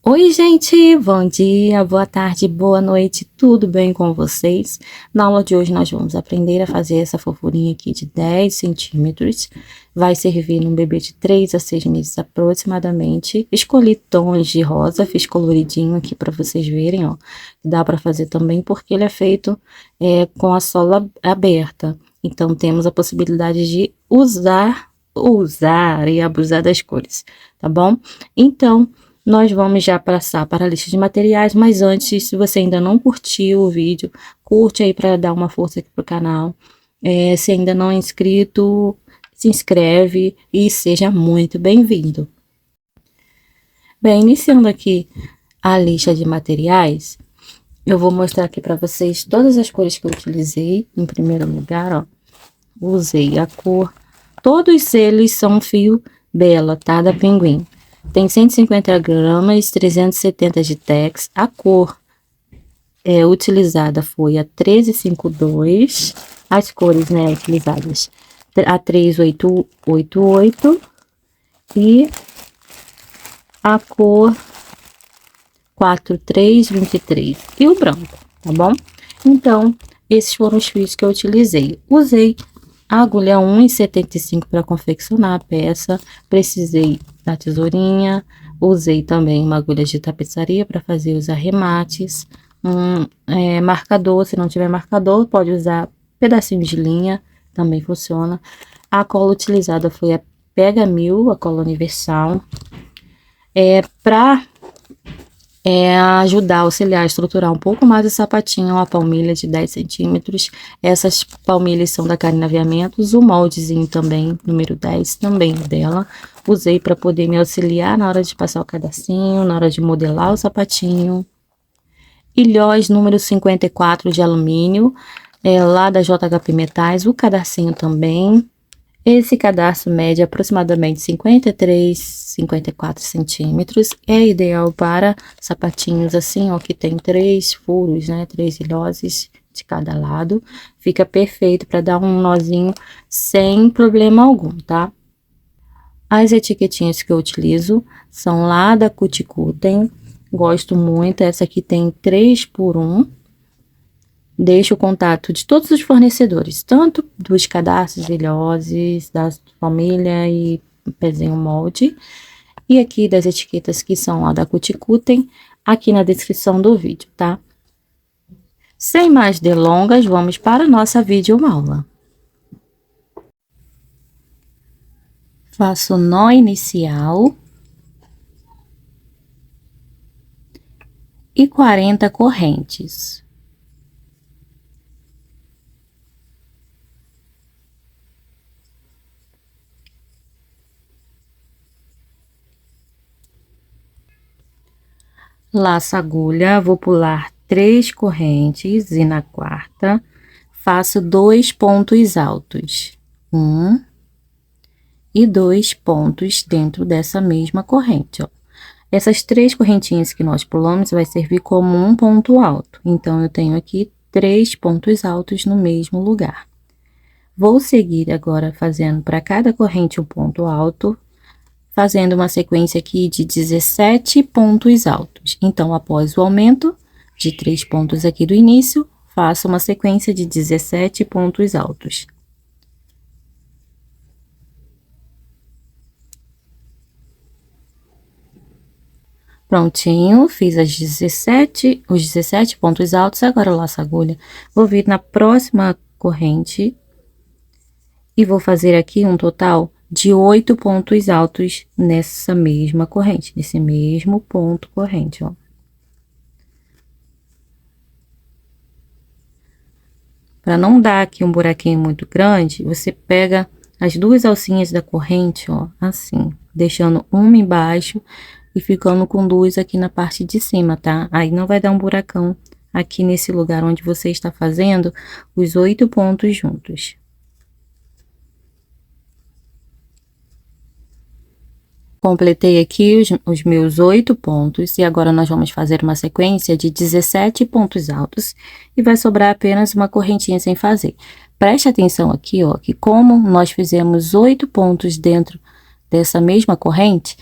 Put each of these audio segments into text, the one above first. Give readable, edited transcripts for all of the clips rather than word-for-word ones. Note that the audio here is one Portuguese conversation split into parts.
Oi, gente! Bom dia, boa tarde, boa noite, tudo bem com vocês? Na aula de hoje nós vamos aprender a fazer essa fofurinha aqui de 10 centímetros. Vai servir num bebê de 3 a 6 meses aproximadamente. Escolhi tons de rosa, fiz coloridinho aqui para vocês verem, ó. Dá para fazer também porque ele é feito com a sola aberta. Então temos a possibilidade de usar e abusar das cores, tá bom? Então, nós vamos já passar para a lista de materiais, mas antes, se você ainda não curtiu o vídeo, curte aí para dar uma força aqui pro canal. Se ainda não é inscrito, se inscreve e seja muito bem-vindo. Bem, iniciando aqui a lista de materiais, eu vou mostrar aqui para vocês todas as cores que eu utilizei. Em primeiro lugar, ó, usei a cor, todos eles são fio Bela, tá? Da Pinguim. Tem 150 gramas, 370 de tex. A cor utilizada foi a 1352. As cores, né, utilizadas, a 3888 e a cor 4323 e o branco, tá bom? Então, esses foram os fios que eu utilizei. Usei a agulha 1,75 para confeccionar a peça. Precisei da tesourinha. Usei também uma agulha de tapeçaria para fazer os arremates. Marcador, se não tiver marcador, pode usar pedacinhos de linha, também funciona. A cola utilizada foi a Pega 1000, a cola universal. Para ajudar, auxiliar a estruturar um pouco mais o sapatinho, uma palmilha de 10 centímetros. Essas palmilhas são da Karina Aviamentos, o moldezinho também, número 10, também dela. Usei para poder me auxiliar na hora de passar o cadarcinho, na hora de modelar o sapatinho. Ilhós número 54 de alumínio, lá da JHP Metais, o cadarcinho também. Esse cadarço mede aproximadamente 53, 54 centímetros. É ideal para sapatinhos assim, ó, que tem 3 furos, né? 3 ilhoses de cada lado. Fica perfeito para dar um nozinho sem problema algum, tá? As etiquetinhas que eu utilizo são lá da Cuticuten. Gosto muito. Essa aqui tem 3 por 1. Deixo o contato de todos os fornecedores, tanto dos cadarços, ilhoses, da família e pezinho molde. E aqui das etiquetas que são lá da Cuticuten, aqui na descrição do vídeo, tá? Sem mais delongas, vamos para a nossa videoaula. Faço nó inicial e 40 correntes. Laço a agulha, vou pular 3 correntes e na quarta faço 2 pontos altos, 1 e 2 pontos dentro dessa mesma corrente, ó. Essas 3 correntinhas que nós pulamos vai servir como um ponto alto, então eu tenho aqui 3 pontos altos no mesmo lugar. Vou seguir agora fazendo para cada corrente um ponto alto, fazendo uma sequência aqui de 17 pontos altos. Então, após o aumento de 3 pontos aqui do início, faço uma sequência de 17 pontos altos. Prontinho, fiz os 17 pontos altos, agora eu laço a agulha. Vou vir na próxima corrente e vou fazer aqui um total de 8 pontos altos nessa mesma corrente, nesse mesmo ponto corrente, ó. Para não dar aqui um buraquinho muito grande, você pega as 2 alcinhas da corrente, ó, assim, deixando uma embaixo e ficando com 2 aqui na parte de cima, tá? Aí não vai dar um buracão aqui nesse lugar onde você está fazendo os 8 pontos juntos. Completei aqui os meus 8 pontos e agora nós vamos fazer uma sequência de 17 pontos altos e vai sobrar apenas uma correntinha sem fazer. Preste atenção aqui, ó, que como nós fizemos 8 pontos dentro dessa mesma corrente,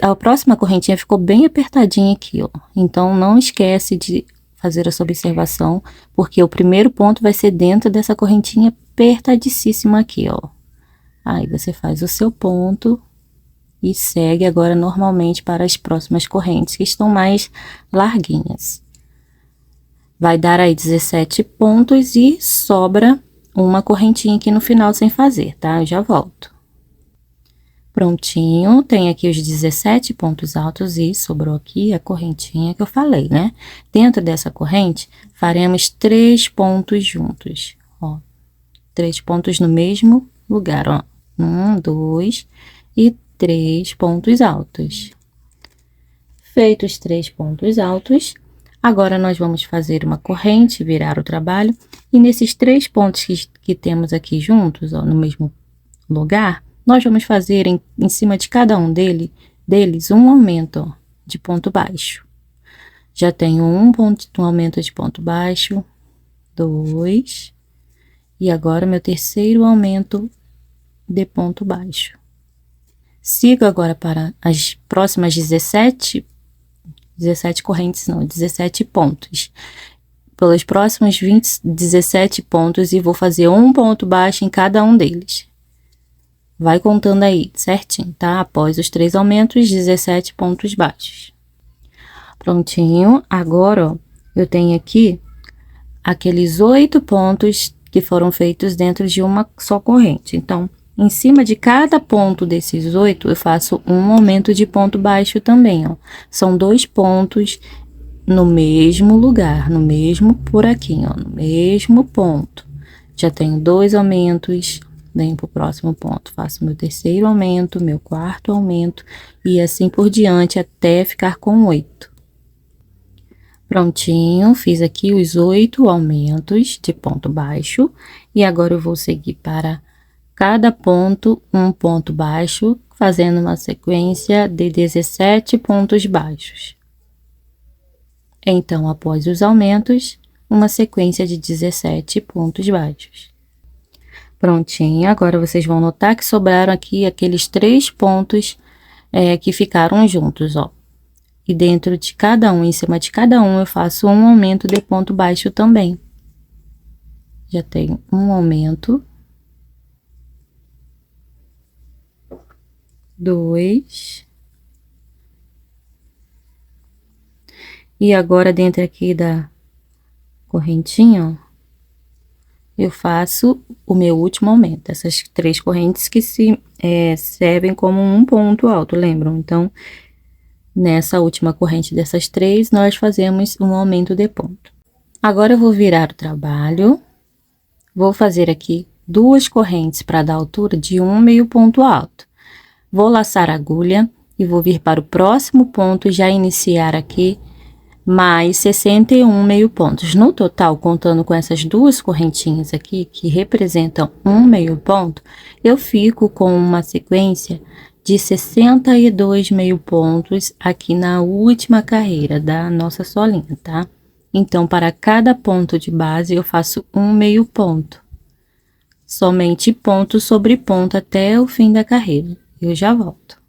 A próxima correntinha ficou bem apertadinha aqui, ó. Então, não esquece de fazer essa observação, porque o primeiro ponto vai ser dentro dessa correntinha apertadíssima aqui, ó. Aí, você faz o seu ponto e segue agora normalmente para as próximas correntes, que estão mais larguinhas. Vai dar aí 17 pontos e sobra uma correntinha aqui no final sem fazer, tá? Eu já volto. Prontinho, tem aqui os 17 pontos altos e sobrou aqui a correntinha que eu falei, né? Dentro dessa corrente, faremos 3 pontos juntos, ó. 3 pontos no mesmo lugar, ó. 1, 2 e 3 pontos altos. Feitos 3 pontos altos, agora nós vamos fazer uma corrente, virar o trabalho, e nesses 3 pontos que temos aqui juntos, ó, no mesmo lugar, nós vamos fazer em cima de cada um deles um aumento, ó, de ponto baixo. Já tenho um aumento de ponto baixo, 2, e agora meu terceiro aumento de ponto baixo. Sigo agora para as próximas 17 correntes, não, 17 pontos. Pelos próximos 17 pontos e vou fazer um ponto baixo em cada um deles. Vai contando aí, certinho, tá? Após os 3 aumentos, 17 pontos baixos. Prontinho. Agora, ó, eu tenho aqui aqueles 8 pontos que foram feitos dentro de uma só corrente. Então, em cima de cada ponto desses 8, eu faço um aumento de ponto baixo também, ó. São 2 pontos no mesmo lugar, no mesmo por aqui, ó, no mesmo ponto. Já tenho 2 aumentos. Venho para o próximo ponto, faço meu terceiro aumento, meu quarto aumento e assim por diante até ficar com 8. Prontinho, fiz aqui os 8 aumentos de ponto baixo e agora eu vou seguir para cada ponto um ponto baixo, fazendo uma sequência de 17 pontos baixos. Então, após os aumentos, uma sequência de 17 pontos baixos. Prontinho, agora vocês vão notar que sobraram aqui aqueles 3 pontos que ficaram juntos, ó. E dentro de cada um, em cima de cada um, eu faço um aumento de ponto baixo também. Já tenho um aumento. 2. E agora, dentro aqui da correntinha, ó, eu faço o meu último aumento. Essas 3 correntes que servem como um ponto alto, lembram? Então, nessa última corrente dessas 3, nós fazemos um aumento de ponto. Agora, eu vou virar o trabalho. Vou fazer aqui 2 correntes para dar altura de um meio ponto alto. Vou laçar a agulha e vou vir para o próximo ponto e já iniciar aqui mais 61 meio pontos. No total, contando com essas 2 correntinhas aqui, que representam um meio ponto, eu fico com uma sequência de 62 meio pontos aqui na última carreira da nossa solinha, tá? Então, para cada ponto de base, eu faço um meio ponto. Somente ponto sobre ponto até o fim da carreira. Eu já volto.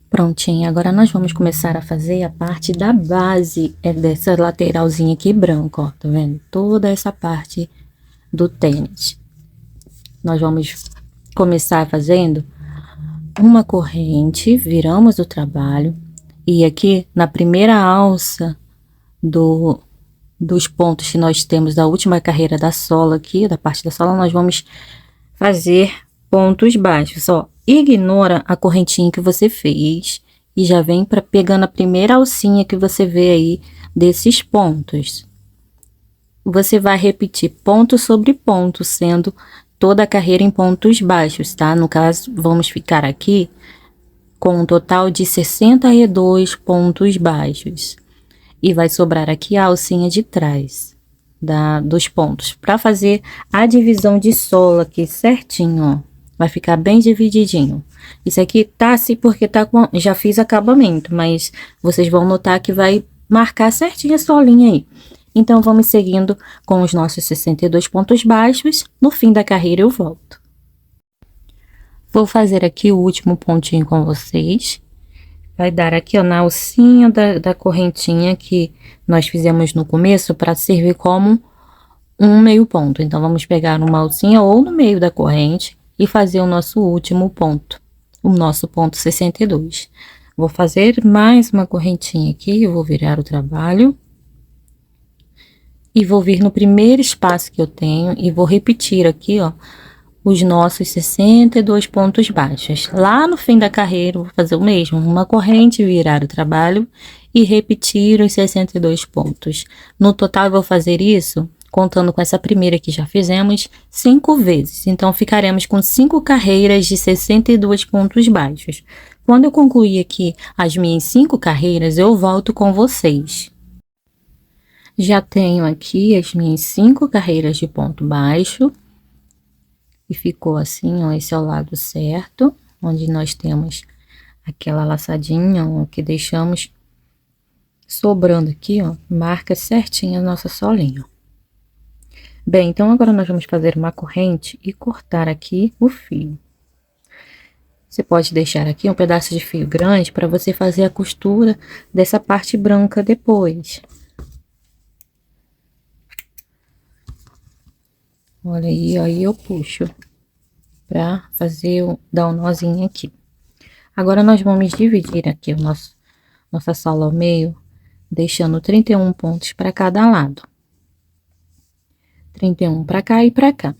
Prontinho, agora nós vamos começar a fazer a parte da base dessa lateralzinha aqui branca, ó, tá vendo? Toda essa parte do tênis. Nós vamos começar fazendo uma corrente, viramos o trabalho, e aqui na primeira alça dos pontos que nós temos da última carreira da sola aqui, da parte da sola, nós vamos fazer pontos baixos, ó. Ignora a correntinha que você fez e já vem pegando a primeira alcinha que você vê aí desses pontos. Você vai repetir ponto sobre ponto, sendo toda a carreira em pontos baixos, tá? No caso, vamos ficar aqui com um total de 62 pontos baixos. E vai sobrar aqui a alcinha de trás dos pontos, para fazer a divisão de sola aqui certinho, ó. Vai ficar bem divididinho. Isso aqui tá assim porque já fiz acabamento, mas vocês vão notar que vai marcar certinho a solinha aí. Então, vamos seguindo com os nossos 62 pontos baixos. No fim da carreira, eu volto. Vou fazer aqui o último pontinho com vocês. Vai dar aqui, ó, na alcinha da correntinha que nós fizemos no começo para servir como um meio ponto. Então, vamos pegar uma alcinha ou no meio da corrente e fazer o nosso último ponto, o nosso ponto 62. Vou fazer mais uma correntinha aqui, eu vou virar o trabalho. E vou vir no primeiro espaço que eu tenho e vou repetir aqui, ó, os nossos 62 pontos baixos. Lá no fim da carreira, eu vou fazer o mesmo, uma corrente, virar o trabalho e repetir os 62 pontos. No total, eu vou fazer isso, contando com essa primeira que já fizemos, 5 vezes. Então, ficaremos com 5 carreiras de 62 pontos baixos. Quando eu concluir aqui as minhas 5 carreiras, eu volto com vocês. Já tenho aqui as minhas 5 carreiras de ponto baixo. E ficou assim, ó, esse é o lado certo, onde nós temos aquela laçadinha, ó, que deixamos sobrando aqui, ó, marca certinho a nossa solinha. Bem, então agora nós vamos fazer uma corrente e cortar aqui o fio. Você pode deixar aqui um pedaço de fio grande para você fazer a costura dessa parte branca depois. Olha aí eu puxo para fazer, dar um nozinho aqui. Agora, nós vamos dividir aqui nossa sola ao meio, deixando 31 pontos para cada lado. 31 para cá e para cá.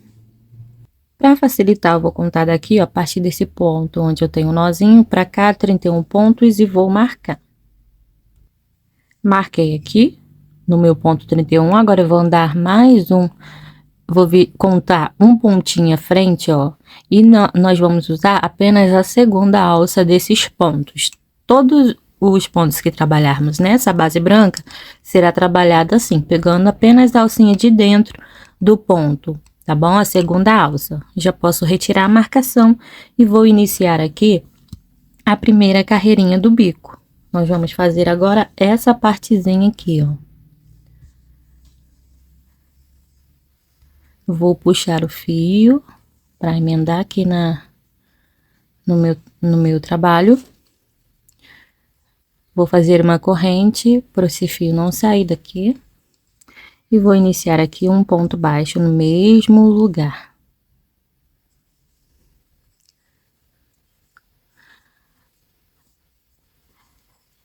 Para facilitar, eu vou contar daqui, ó, a partir desse ponto onde eu tenho um nozinho, para cá, 31 pontos e vou marcar. Marquei aqui, no meu ponto 31, agora eu vou andar mais um. Vou contar um pontinho à frente, ó, e nós vamos usar apenas a segunda alça desses pontos. Todos os pontos que trabalharmos nessa base branca será trabalhado assim, pegando apenas a alcinha de dentro do ponto, tá bom? A segunda alça. Já posso retirar a marcação e vou iniciar aqui a primeira carreirinha do bico. Nós vamos fazer agora essa partezinha aqui, ó. Vou puxar o fio para emendar aqui no meu trabalho. Vou fazer uma corrente para esse fio não sair daqui. E vou iniciar aqui um ponto baixo no mesmo lugar.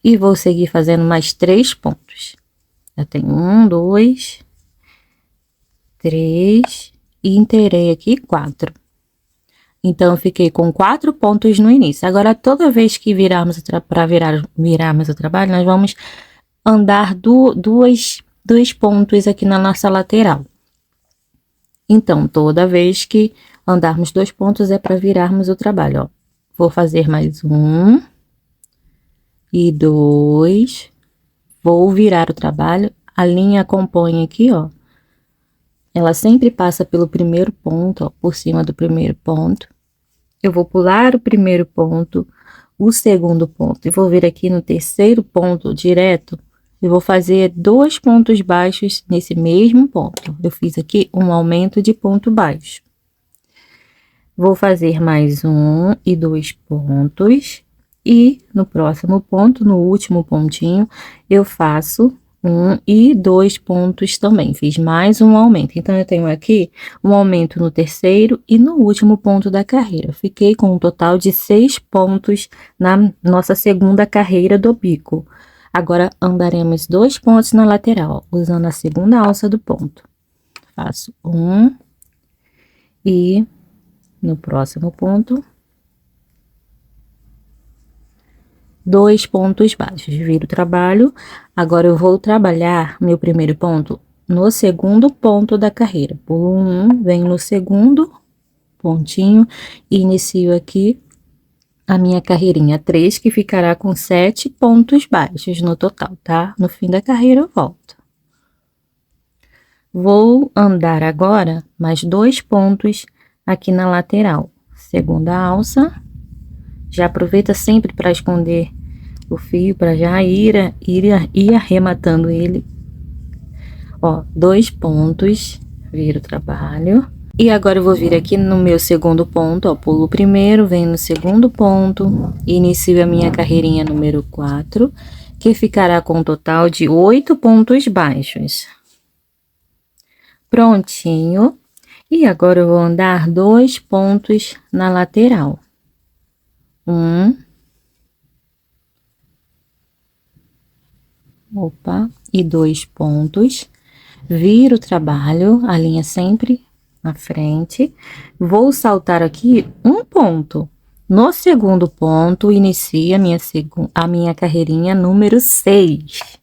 E vou seguir fazendo mais 3 pontos. Já tenho 1, 2... 3 e inteirei aqui 4. Então, eu fiquei com 4 pontos no início. Agora, toda vez que virarmos o trabalho, nós vamos andar dois pontos aqui na nossa lateral. Então, toda vez que andarmos 2 pontos é para virarmos o trabalho, ó. Vou fazer mais 1 e 2. Vou virar o trabalho. A linha acompanha aqui, ó. Ela sempre passa pelo primeiro ponto, ó, por cima do primeiro ponto. Eu vou pular o primeiro ponto, o segundo ponto, e vou vir aqui no terceiro ponto direto, e vou fazer 2 pontos baixos nesse mesmo ponto. Eu fiz aqui um aumento de ponto baixo. Vou fazer mais 1 e 2 pontos, e no próximo ponto, no último pontinho, eu faço 1 e 2 pontos também, fiz mais um aumento. Então, eu tenho aqui um aumento no terceiro e no último ponto da carreira. Fiquei com um total de 6 pontos na nossa segunda carreira do bico. Agora, andaremos 2 pontos na lateral, usando a segunda alça do ponto. Faço 1 e no próximo ponto, 2 pontos baixos, viro o trabalho. Agora, eu vou trabalhar meu primeiro ponto no segundo ponto da carreira. Pulo 1, venho no segundo pontinho e inicio aqui a minha carreirinha 3, que ficará com 7 pontos baixos no total, tá? No fim da carreira, eu volto. Vou andar agora mais 2 pontos aqui na lateral. Segunda alça. Já aproveita sempre para esconder o fio, para já ir arrematando ele. Ó, 2 pontos, viro o trabalho, E agora eu vou vir aqui no meu segundo ponto, ó, pulo o primeiro, venho no segundo ponto, inicio a minha carreirinha número 4, que ficará com um total de 8 pontos baixos. Prontinho. E agora eu vou andar 2 pontos na lateral. E 2 pontos. Viro o trabalho, a linha sempre na frente. Vou saltar aqui um ponto. No segundo ponto, inicia a minha carreirinha número 6,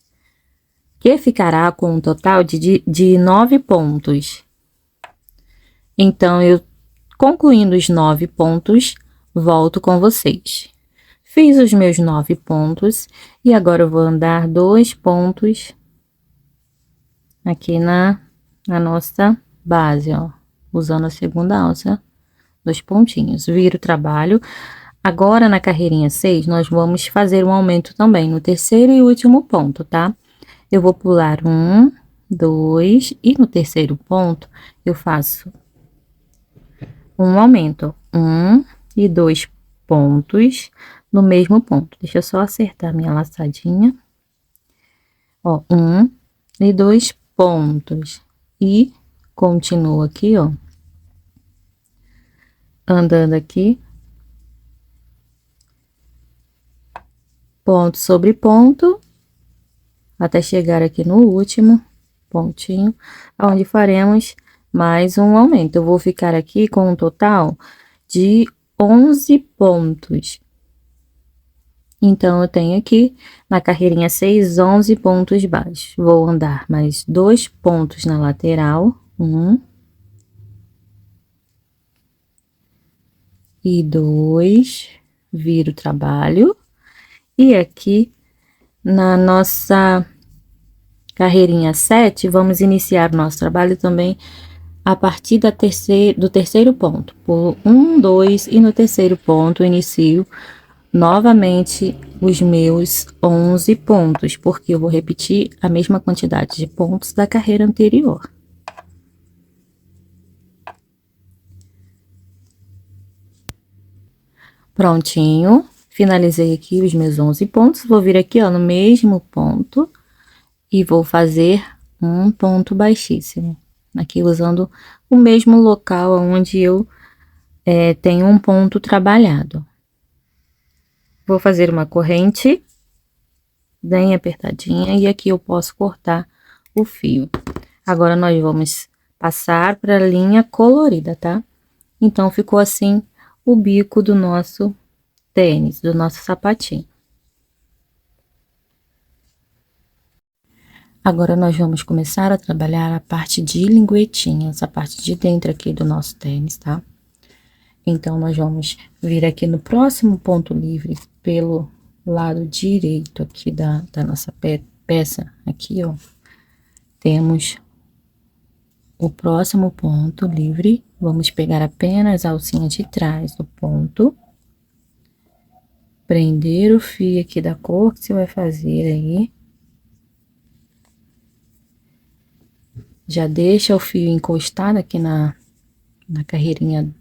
que ficará com um total de 9 pontos. Então, eu concluindo os 9 pontos, volto com vocês. Fiz os meus 9 pontos e agora eu vou andar 2 pontos aqui na nossa base, ó, usando a segunda alça, 2 pontinhos. Viro o trabalho. Agora, na carreirinha 6, nós vamos fazer um aumento também no terceiro e último ponto, tá? Eu vou pular 1, 2, e no terceiro ponto, eu faço um aumento, 1 e 2 pontos no mesmo ponto. Deixa eu só acertar minha laçadinha. Ó, 1 e 2 pontos. E continuo aqui, ó, andando aqui, ponto sobre ponto, até chegar aqui no último pontinho, onde faremos mais um aumento. Eu vou ficar aqui com um total de 11 pontos. Então, eu tenho aqui, na carreirinha 6, 11 pontos baixos. Vou andar mais 2 pontos na lateral, 1 e 2, viro o trabalho. E aqui, na nossa carreirinha 7, vamos iniciar o nosso trabalho também a partir do terceiro ponto. Pulo 1, 2 e no terceiro ponto inicio novamente os meus 11 pontos, porque eu vou repetir a mesma quantidade de pontos da carreira anterior. Prontinho. Finalizei aqui os meus 11 pontos, vou vir aqui, ó, no mesmo ponto e vou fazer um ponto baixíssimo. Aqui usando o mesmo local onde eu tenho um ponto trabalhado. Vou fazer uma corrente bem apertadinha e aqui eu posso cortar o fio. Agora, nós vamos passar para a linha colorida, tá? Então, ficou assim o bico do nosso tênis, do nosso sapatinho. Agora, nós vamos começar a trabalhar a parte de linguetinha, essa parte de dentro aqui do nosso tênis, tá? Então, nós vamos vir aqui no próximo ponto livre, pelo lado direito aqui da nossa peça, aqui, ó. Temos o próximo ponto livre, vamos pegar apenas a alcinha de trás do ponto. Prender o fio aqui da cor que você vai fazer aí. Já deixa o fio encostado aqui na carreirinha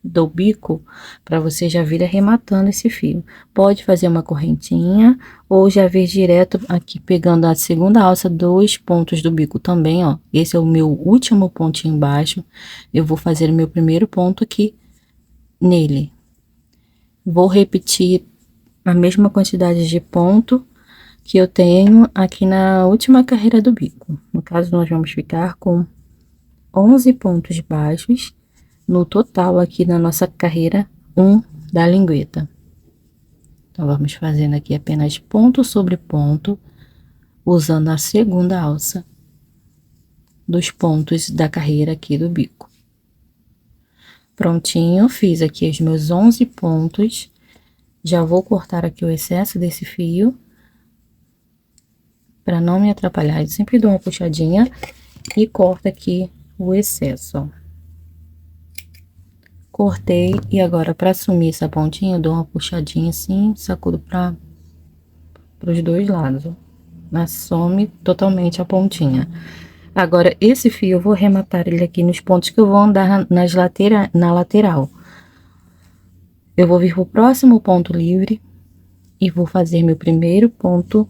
do bico, para você já vir arrematando esse fio. Pode fazer uma correntinha, ou já vir direto aqui, pegando a segunda alça, 2 pontos do bico também, ó. Esse é o meu último pontinho baixo. Eu vou fazer o meu primeiro ponto aqui nele. Vou repetir a mesma quantidade de ponto que eu tenho aqui na última carreira do bico. No caso, nós vamos ficar com 11 pontos baixos no total aqui na nossa carreira 1 da lingueta. Então, vamos fazendo aqui apenas ponto sobre ponto, usando a segunda alça dos pontos da carreira aqui do bico. Prontinho, fiz aqui os meus 11 pontos. Já vou cortar aqui o excesso desse fio, para não me atrapalhar. Eu sempre dou uma puxadinha e corto aqui o excesso, ó. Cortei, e agora, para assumir essa pontinha, eu dou uma puxadinha assim, sacudo para os dois lados, ó. Assume totalmente a pontinha. Agora, esse fio eu vou arrematar ele aqui nos pontos que eu vou andar na lateral. Eu vou vir pro próximo ponto livre e vou fazer meu primeiro ponto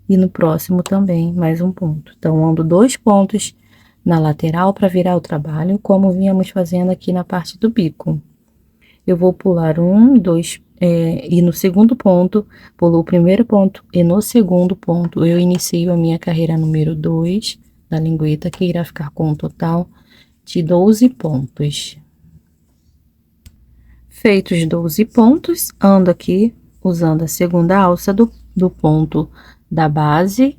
e no próximo também mais um ponto. Então, ando 2 pontos na lateral para virar o trabalho, como vínhamos fazendo aqui na parte do bico. Eu vou pular 1, 2, e no segundo ponto, pulo o primeiro ponto, e no segundo ponto eu inicio a minha carreira número 2 da lingueta, que irá ficar com um total de 12 pontos. Feitos 12 pontos, ando aqui usando a segunda alça do ponto da base,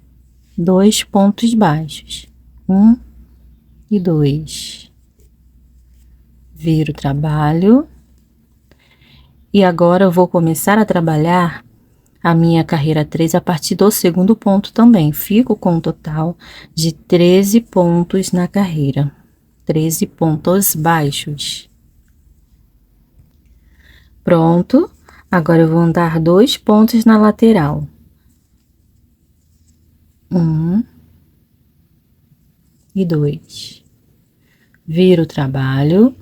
2 pontos baixos, 1 e 2. Viro o trabalho. E agora eu vou começar a trabalhar a minha carreira 3 a partir do segundo ponto também. Fico com um total de 13 pontos na carreira. 13 pontos baixos. Pronto. Agora eu vou andar 2 pontos na lateral. 1 e 2. Viro o trabalho.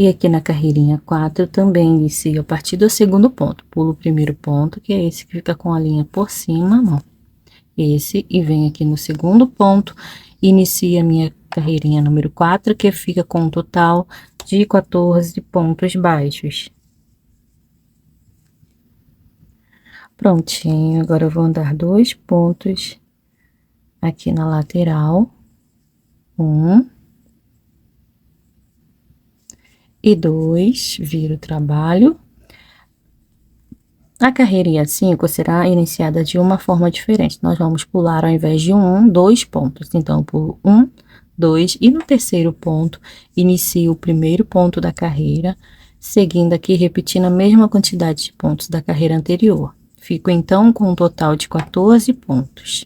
E aqui na carreirinha 4 eu também inicio a partir do segundo ponto. Pulo o primeiro ponto, que é esse que fica com a linha por cima, ó. Esse, e venho aqui no segundo ponto, inicio a minha carreirinha número 4, que fica com um total de 14 pontos baixos. Prontinho, agora eu vou andar 2 pontos aqui na lateral. 1 e 2, viro o trabalho. A carreirinha 5 será iniciada de uma forma diferente. Nós vamos pular, ao invés de 1, 2 pontos. Então, eu pulo 1, 2, e no terceiro ponto, inicio o primeiro ponto da carreira, seguindo aqui, repetindo a mesma quantidade de pontos da carreira anterior. Fico, então, com um total de 14 pontos.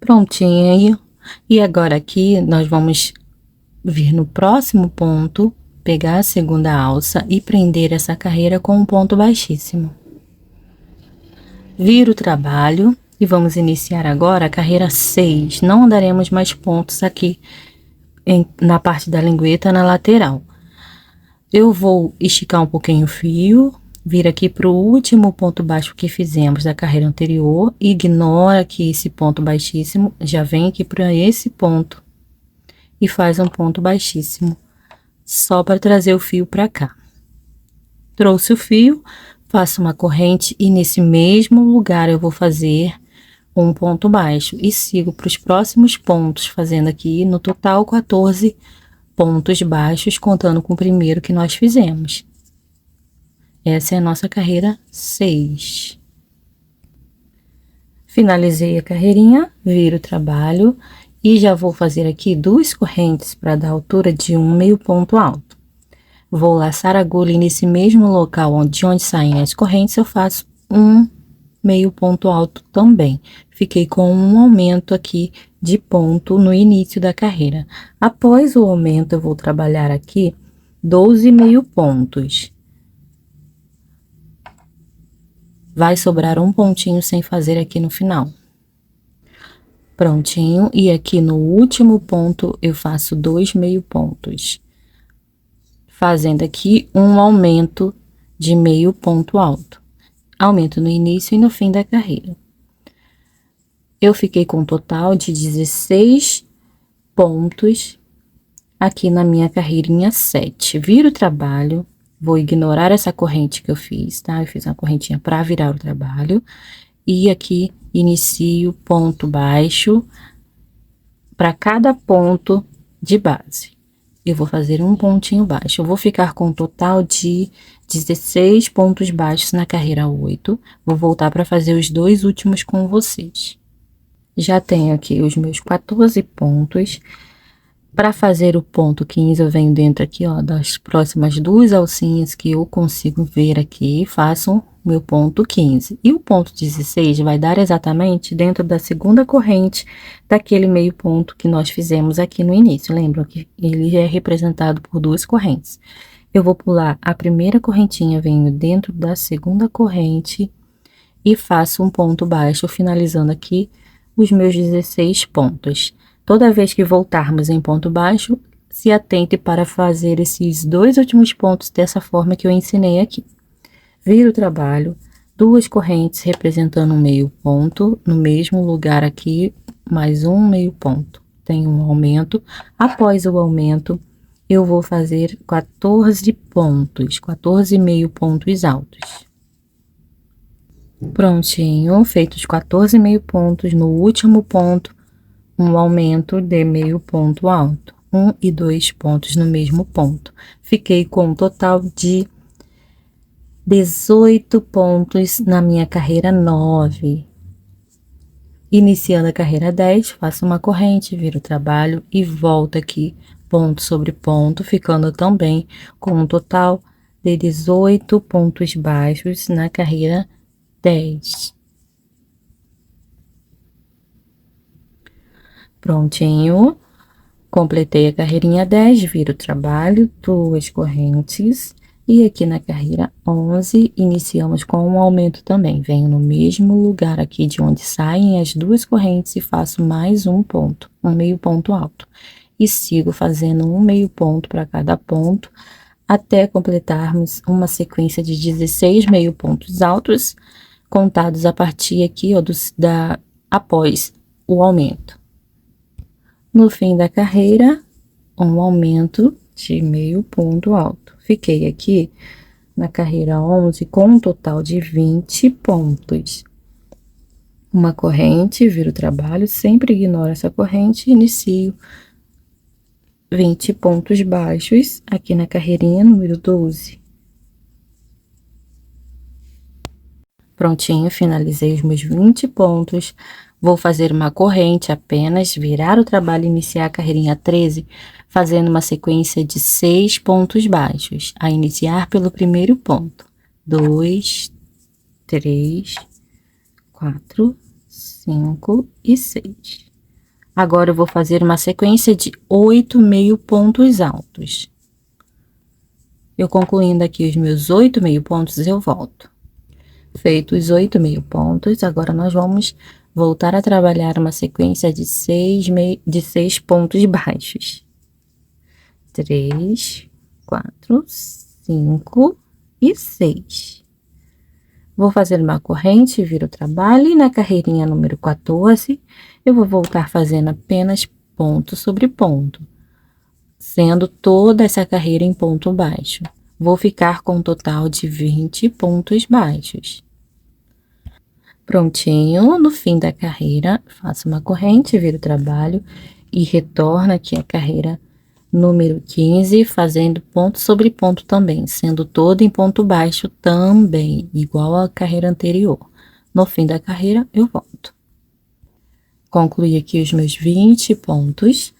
Prontinho. E agora aqui, nós vamos vir no próximo ponto, pegar a segunda alça e prender essa carreira com um ponto baixíssimo. Viro o trabalho e vamos iniciar agora a carreira 6. Não andaremos mais pontos aqui na parte da lingueta na lateral. Eu vou esticar um pouquinho o fio, vir aqui para o último ponto baixo que fizemos da carreira anterior, ignora aqui esse ponto baixíssimo, já vem aqui para esse ponto e faz um ponto baixíssimo, só para trazer o fio para cá. Trouxe o fio, faço uma corrente e nesse mesmo lugar eu vou fazer um ponto baixo e sigo para os próximos pontos, fazendo aqui no total 14 pontos baixos, contando com o primeiro que nós fizemos. Essa é a nossa carreira 6. Finalizei a carreirinha, viro o trabalho e já vou fazer aqui 2 correntes para dar altura de um meio ponto alto. Vou laçar a agulha e nesse mesmo local de onde saem as correntes, eu faço um meio ponto alto também. Fiquei com um aumento aqui de ponto no início da carreira. Após o aumento, eu vou trabalhar aqui 12 meio pontos. Vai sobrar um pontinho sem fazer aqui no final. Prontinho, e aqui no último ponto eu faço 2 meio pontos, fazendo aqui um aumento de meio ponto alto. Aumento no início e no fim da carreira. Eu fiquei com um total de 16 pontos aqui na minha carreirinha 7. Viro o trabalho, vou ignorar essa corrente que eu fiz, tá? Eu fiz uma correntinha para virar o trabalho. E aqui inicio ponto baixo para cada ponto de base. Eu vou fazer um pontinho baixo. Eu vou ficar com um total de 16 pontos baixos na carreira 8. Vou voltar para fazer os 2 últimos com vocês. Já tenho aqui os meus 14 pontos. Para fazer o ponto 15, eu venho dentro aqui, ó, das próximas 2 alcinhas que eu consigo ver aqui, faço meu ponto 15. E o ponto 16 vai dar exatamente dentro da segunda corrente daquele meio ponto que nós fizemos aqui no início. Lembram que ele é representado por 2 correntes. Eu vou pular a primeira correntinha, venho dentro da segunda corrente e faço um ponto baixo, finalizando aqui os meus 16 pontos. Toda vez que voltarmos em ponto baixo, se atente para fazer esses 2 últimos pontos dessa forma que eu ensinei aqui. Viro o trabalho, 2 correntes representando um meio ponto, no mesmo lugar aqui, mais um meio ponto. Tem um aumento. Após o aumento, eu vou fazer 14 pontos, 14 meio pontos altos. Prontinho, feitos 14 meio pontos, no último ponto, um aumento de meio ponto alto. 1 e 2 pontos no mesmo ponto. Fiquei com um total de 18 pontos na minha carreira 9. Iniciando a carreira 10, faço uma corrente, viro o trabalho e volto aqui, ponto sobre ponto, ficando também com um total de 18 pontos baixos na carreira 10. Prontinho. Completei a carreirinha 10, viro o trabalho, 2 correntes. E aqui na carreira 11, iniciamos com um aumento também. Venho no mesmo lugar aqui de onde saem as 2 correntes e faço mais um ponto, um meio ponto alto. E sigo fazendo um meio ponto para cada ponto, até completarmos uma sequência de 16 meio pontos altos, contados a partir aqui, ó, após o aumento. No fim da carreira, um aumento de meio ponto alto. Fiquei aqui na carreira 11 com um total de 20 pontos. Uma corrente, viro o trabalho, sempre ignoro essa corrente e inicio 20 pontos baixos aqui na carreirinha número 12. Prontinho, finalizei os meus 20 pontos. Vou fazer uma corrente apenas, virar o trabalho e iniciar a carreirinha 13, fazendo uma sequência de 6 pontos baixos, a iniciar pelo primeiro ponto. 2, 3, 4, 5 e 6. Agora, eu vou fazer uma sequência de 8 meio pontos altos. Eu concluindo aqui os meus 8 meio pontos, eu volto. Feitos os 8 meio pontos, agora nós vamos voltar a trabalhar uma sequência de 6 pontos baixos. 3, 4, 5 e 6. Vou fazer uma corrente, viro o trabalho e na carreirinha número 14, eu vou voltar fazendo apenas ponto sobre ponto, sendo toda essa carreira em ponto baixo. Vou ficar com um total de 20 pontos baixos. Prontinho, no fim da carreira, faço uma corrente, viro o trabalho e retorno aqui a carreira número 15, fazendo ponto sobre ponto também, sendo todo em ponto baixo também, igual à carreira anterior. No fim da carreira, eu volto. Concluí aqui os meus 20 pontos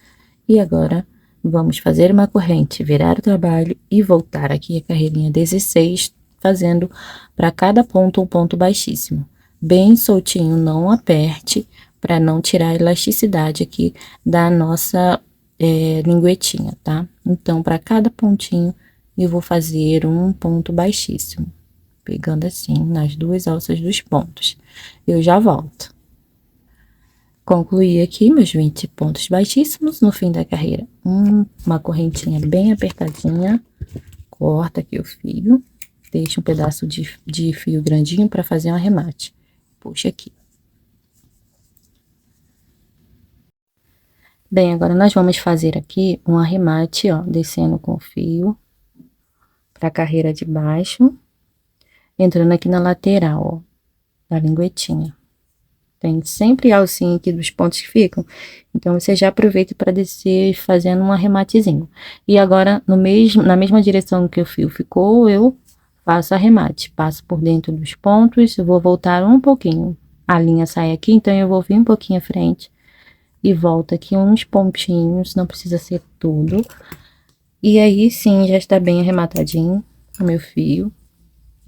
e agora vamos fazer uma corrente, virar o trabalho e voltar aqui a carreirinha 16, fazendo para cada ponto um ponto baixíssimo. Bem soltinho, não aperte, para não tirar a elasticidade aqui da nossa linguetinha, tá? Então, para cada pontinho, eu vou fazer um ponto baixíssimo, pegando assim nas 2 alças dos pontos. Eu já volto. Concluí aqui meus 20 pontos baixíssimos. No fim da carreira, uma correntinha bem apertadinha, corta aqui o fio, deixa um pedaço de fio grandinho para fazer um arremate. Puxa aqui. Bem, agora nós vamos fazer aqui um arremate, ó, descendo com o fio para a carreira de baixo, entrando aqui na lateral, ó, da linguetinha. Tem sempre alcinha aqui dos pontos que ficam, então você já aproveita para descer fazendo um arrematezinho. E agora, na mesma direção que o fio ficou, eu faço arremate, passo por dentro dos pontos, eu vou voltar um pouquinho. A linha sai aqui, então eu vou vir um pouquinho à frente e volto aqui uns pontinhos, não precisa ser tudo. E aí sim, já está bem arrematadinho o meu fio.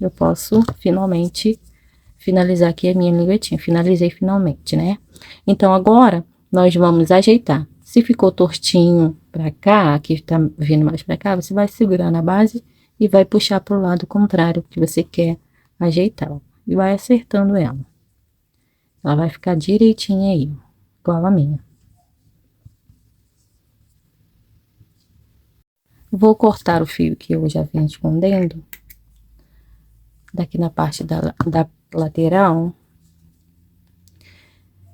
Eu posso finalmente finalizar aqui a minha linguetinha. Finalizei finalmente, né? Então, agora, nós vamos ajeitar. Se ficou tortinho pra cá, aqui tá vindo mais pra cá, você vai segurar na base e vai puxar pro lado contrário que você quer ajeitar, ó, e vai acertando ela. Ela vai ficar direitinha aí, ó. igual a minha. Vou cortar o fio que eu já vim escondendo, daqui na parte da lateral.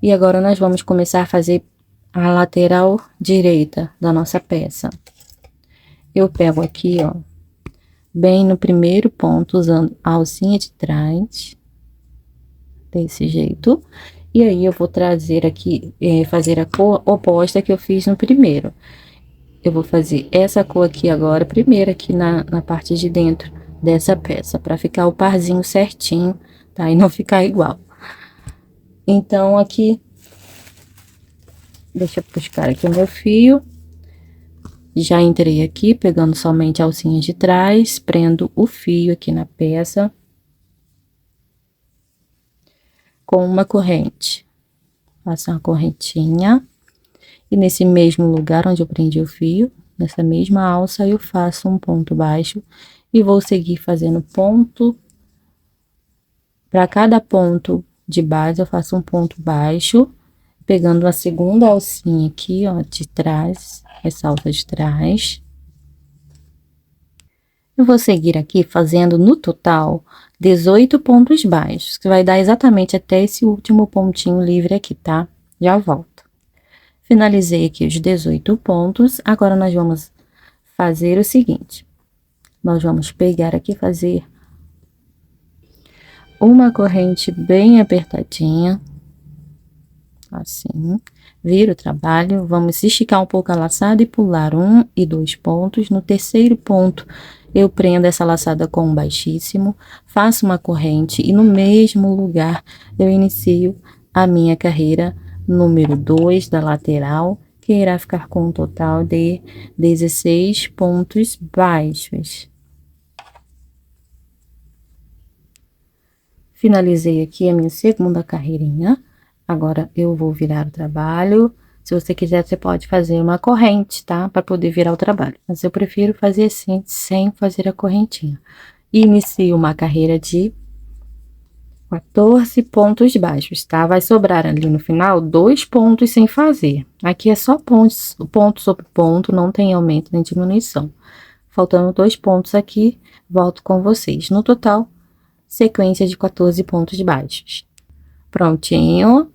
E agora nós vamos começar a fazer a lateral direita da nossa peça. Eu pego aqui, ó, bem no primeiro ponto, usando a alcinha de trás, desse jeito. E aí, eu vou trazer aqui, fazer a cor oposta que eu fiz no primeiro. Eu vou fazer essa cor aqui agora, primeiro aqui na parte de dentro dessa peça, para ficar o parzinho certinho, tá? E não ficar igual. Então, aqui, deixa eu buscar aqui o meu fio. Já entrei aqui, pegando somente a alcinha de trás, prendo o fio aqui na peça com uma corrente. Faço uma correntinha. E nesse mesmo lugar onde eu prendi o fio, nessa mesma alça, eu faço um ponto baixo e vou seguir fazendo ponto. Para cada ponto de base, eu faço um ponto baixo, pegando a segunda alcinha aqui, ó, de trás, essa alça de trás. Eu vou seguir aqui fazendo no total 18 pontos baixos, que vai dar exatamente até esse último pontinho livre aqui, tá? Já volto. Finalizei aqui os 18 pontos, agora nós vamos fazer o seguinte. Nós vamos pegar aqui e fazer uma corrente bem apertadinha, assim. Vira o trabalho, vamos esticar um pouco a laçada e pular 1 e 2 pontos. No terceiro ponto, eu prendo essa laçada com um baixíssimo, faço uma corrente e no mesmo lugar eu inicio a minha carreira número 2 da lateral, que irá ficar com um total de 16 pontos baixos. Finalizei aqui a minha segunda carreirinha. Agora, eu vou virar o trabalho. Se você quiser, você pode fazer uma corrente, tá? Para poder virar o trabalho. Mas eu prefiro fazer assim, sem fazer a correntinha. Inicio uma carreira de 14 pontos baixos, tá? Vai sobrar ali no final 2 pontos sem fazer. Aqui é só ponto sobre ponto, não tem aumento nem diminuição. Faltando 2 pontos aqui, volto com vocês. No total, sequência de 14 pontos baixos. Prontinho.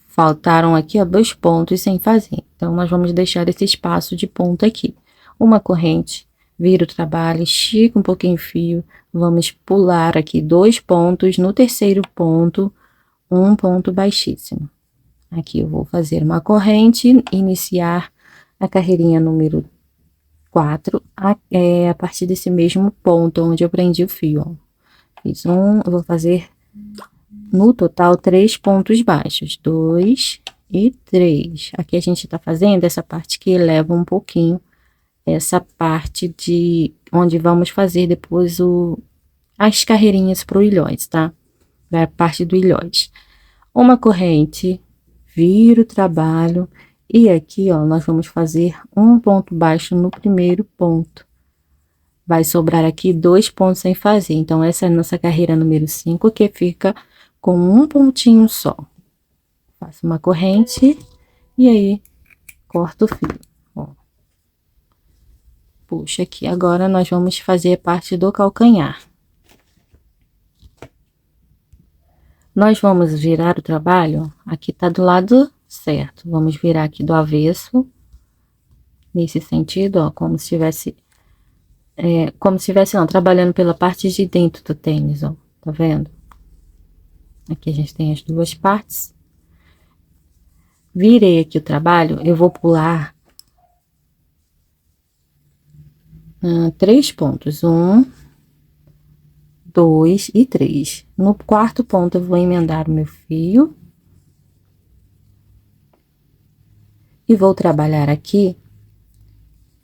Faltaram aqui, ó, 2 pontos sem fazer. Então, nós vamos deixar esse espaço de ponto aqui. Uma corrente, vira o trabalho, estica um pouquinho o fio. Vamos pular aqui 2 pontos. No terceiro ponto, um ponto baixíssimo. Aqui eu vou fazer uma corrente, iniciar a carreirinha número 4, a partir desse mesmo ponto onde eu prendi o fio, ó. Fiz um, eu vou fazer no total 3 pontos baixos, 2 e 3. Aqui a gente tá fazendo essa parte que eleva um pouquinho, essa parte de onde vamos fazer depois as carreirinhas pro ilhós, tá? Vai a parte do ilhós. Uma corrente, vira o trabalho e aqui, ó, nós vamos fazer um ponto baixo no primeiro ponto. Vai sobrar aqui 2 pontos sem fazer. Então, essa é a nossa carreira número 5, que fica com um pontinho só. Faço uma corrente e aí corto o fio, ó. Puxa aqui. Agora, nós vamos fazer a parte do calcanhar. Nós vamos virar o trabalho, aqui tá do lado certo. Vamos virar aqui do avesso, nesse sentido, ó, como se tivesse... como se estivesse, não, trabalhando pela parte de dentro do tênis, ó. Tá vendo? Aqui a gente tem as duas partes. Virei aqui o trabalho, eu vou pular 3 pontos. 1, 2 e 3. No quarto ponto, eu vou emendar o meu fio. E vou trabalhar aqui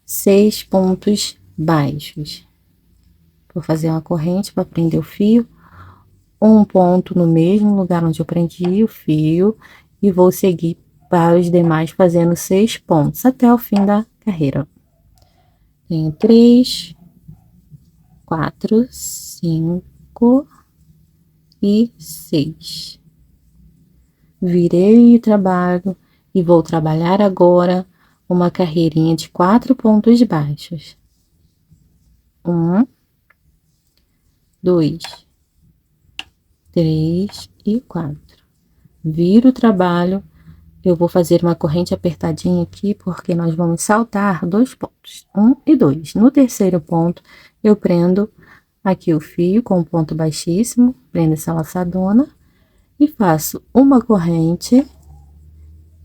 6 pontos baixos. Vou fazer uma corrente para prender o fio. Um ponto no mesmo lugar onde eu prendi o fio e vou seguir para os demais fazendo 6 pontos até o fim da carreira. Tenho 3, 4, 5 e 6. Virei o trabalho, E vou trabalhar agora uma carreirinha de 4 pontos baixos. 1, 2, 3 e 4. Viro o trabalho. Eu vou fazer uma corrente apertadinha aqui, porque nós vamos saltar 2 pontos, 1 e 2. No terceiro ponto, eu prendo aqui o fio com um ponto baixíssimo, prendo essa laçadona e faço uma corrente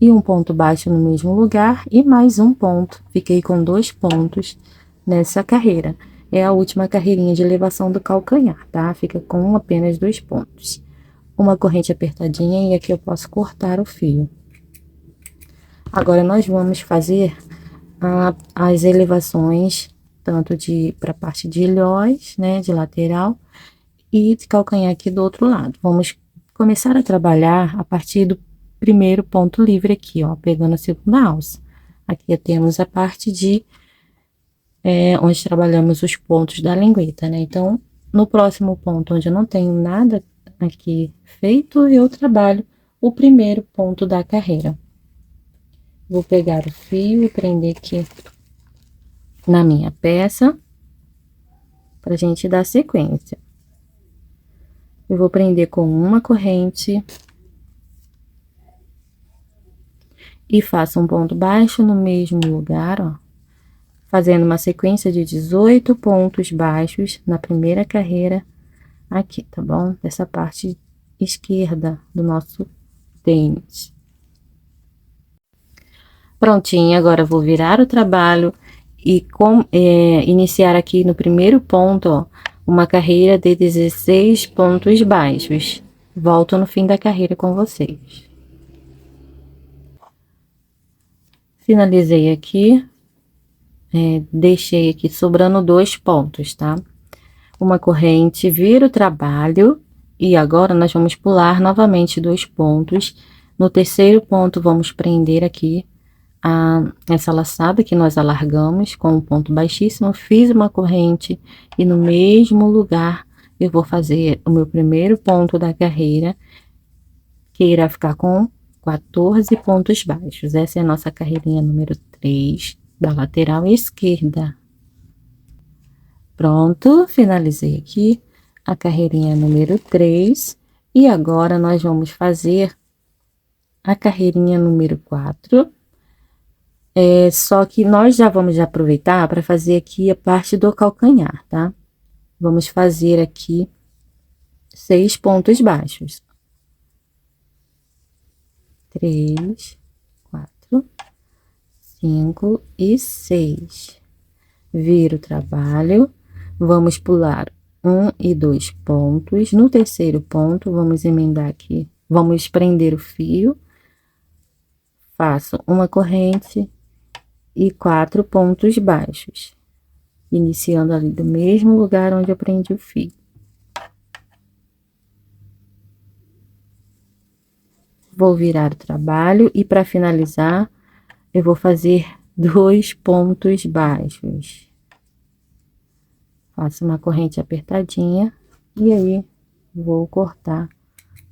e um ponto baixo no mesmo lugar e mais um ponto. Fiquei com 2 pontos nessa carreira. É a última carreirinha de elevação do calcanhar, tá? Fica com apenas 2 pontos. Uma corrente apertadinha e aqui eu posso cortar o fio. Agora, nós vamos fazer as elevações, tanto para a parte de ilhós, né, de lateral, e de calcanhar aqui do outro lado. Vamos começar a trabalhar a partir do primeiro ponto livre aqui, ó, pegando a segunda alça. Aqui temos a parte de onde trabalhamos os pontos da lingueta, né? Então, no próximo ponto, onde eu não tenho nada aqui feito, eu trabalho o primeiro ponto da carreira. Vou pegar o fio e prender aqui na minha peça, pra gente dar sequência. Eu vou prender com uma corrente e faço um ponto baixo no mesmo lugar, ó, fazendo uma sequência de 18 pontos baixos na primeira carreira aqui, tá bom? Dessa parte esquerda do nosso tênis. Prontinho, agora eu vou virar o trabalho e iniciar aqui no primeiro ponto, ó, uma carreira de 16 pontos baixos. Volto no fim da carreira com vocês. Finalizei aqui, deixei aqui sobrando 2 pontos, tá? Uma corrente, viro o trabalho e agora nós vamos pular novamente 2 pontos. No terceiro ponto, vamos prender aqui essa laçada que nós alargamos com um ponto baixíssimo, fiz uma corrente e no mesmo lugar eu vou fazer o meu primeiro ponto da carreira, que irá ficar com 14 pontos baixos. Essa é a nossa carreirinha número 3 da lateral esquerda. Pronto, finalizei aqui a carreirinha número 3 e agora nós vamos fazer a carreirinha número 4. Só que nós já vamos aproveitar para fazer aqui a parte do calcanhar, tá? Vamos fazer aqui 6 pontos baixos. 3, 4, 5 e 6. Viro o trabalho, vamos pular 1 e 2 pontos. No terceiro ponto, vamos emendar aqui, vamos prender o fio, faço uma corrente e 4 pontos baixos, iniciando ali do mesmo lugar onde eu prendi o fio. Vou virar o trabalho e para finalizar, eu vou fazer 2 pontos baixos. Faço uma corrente apertadinha e aí vou cortar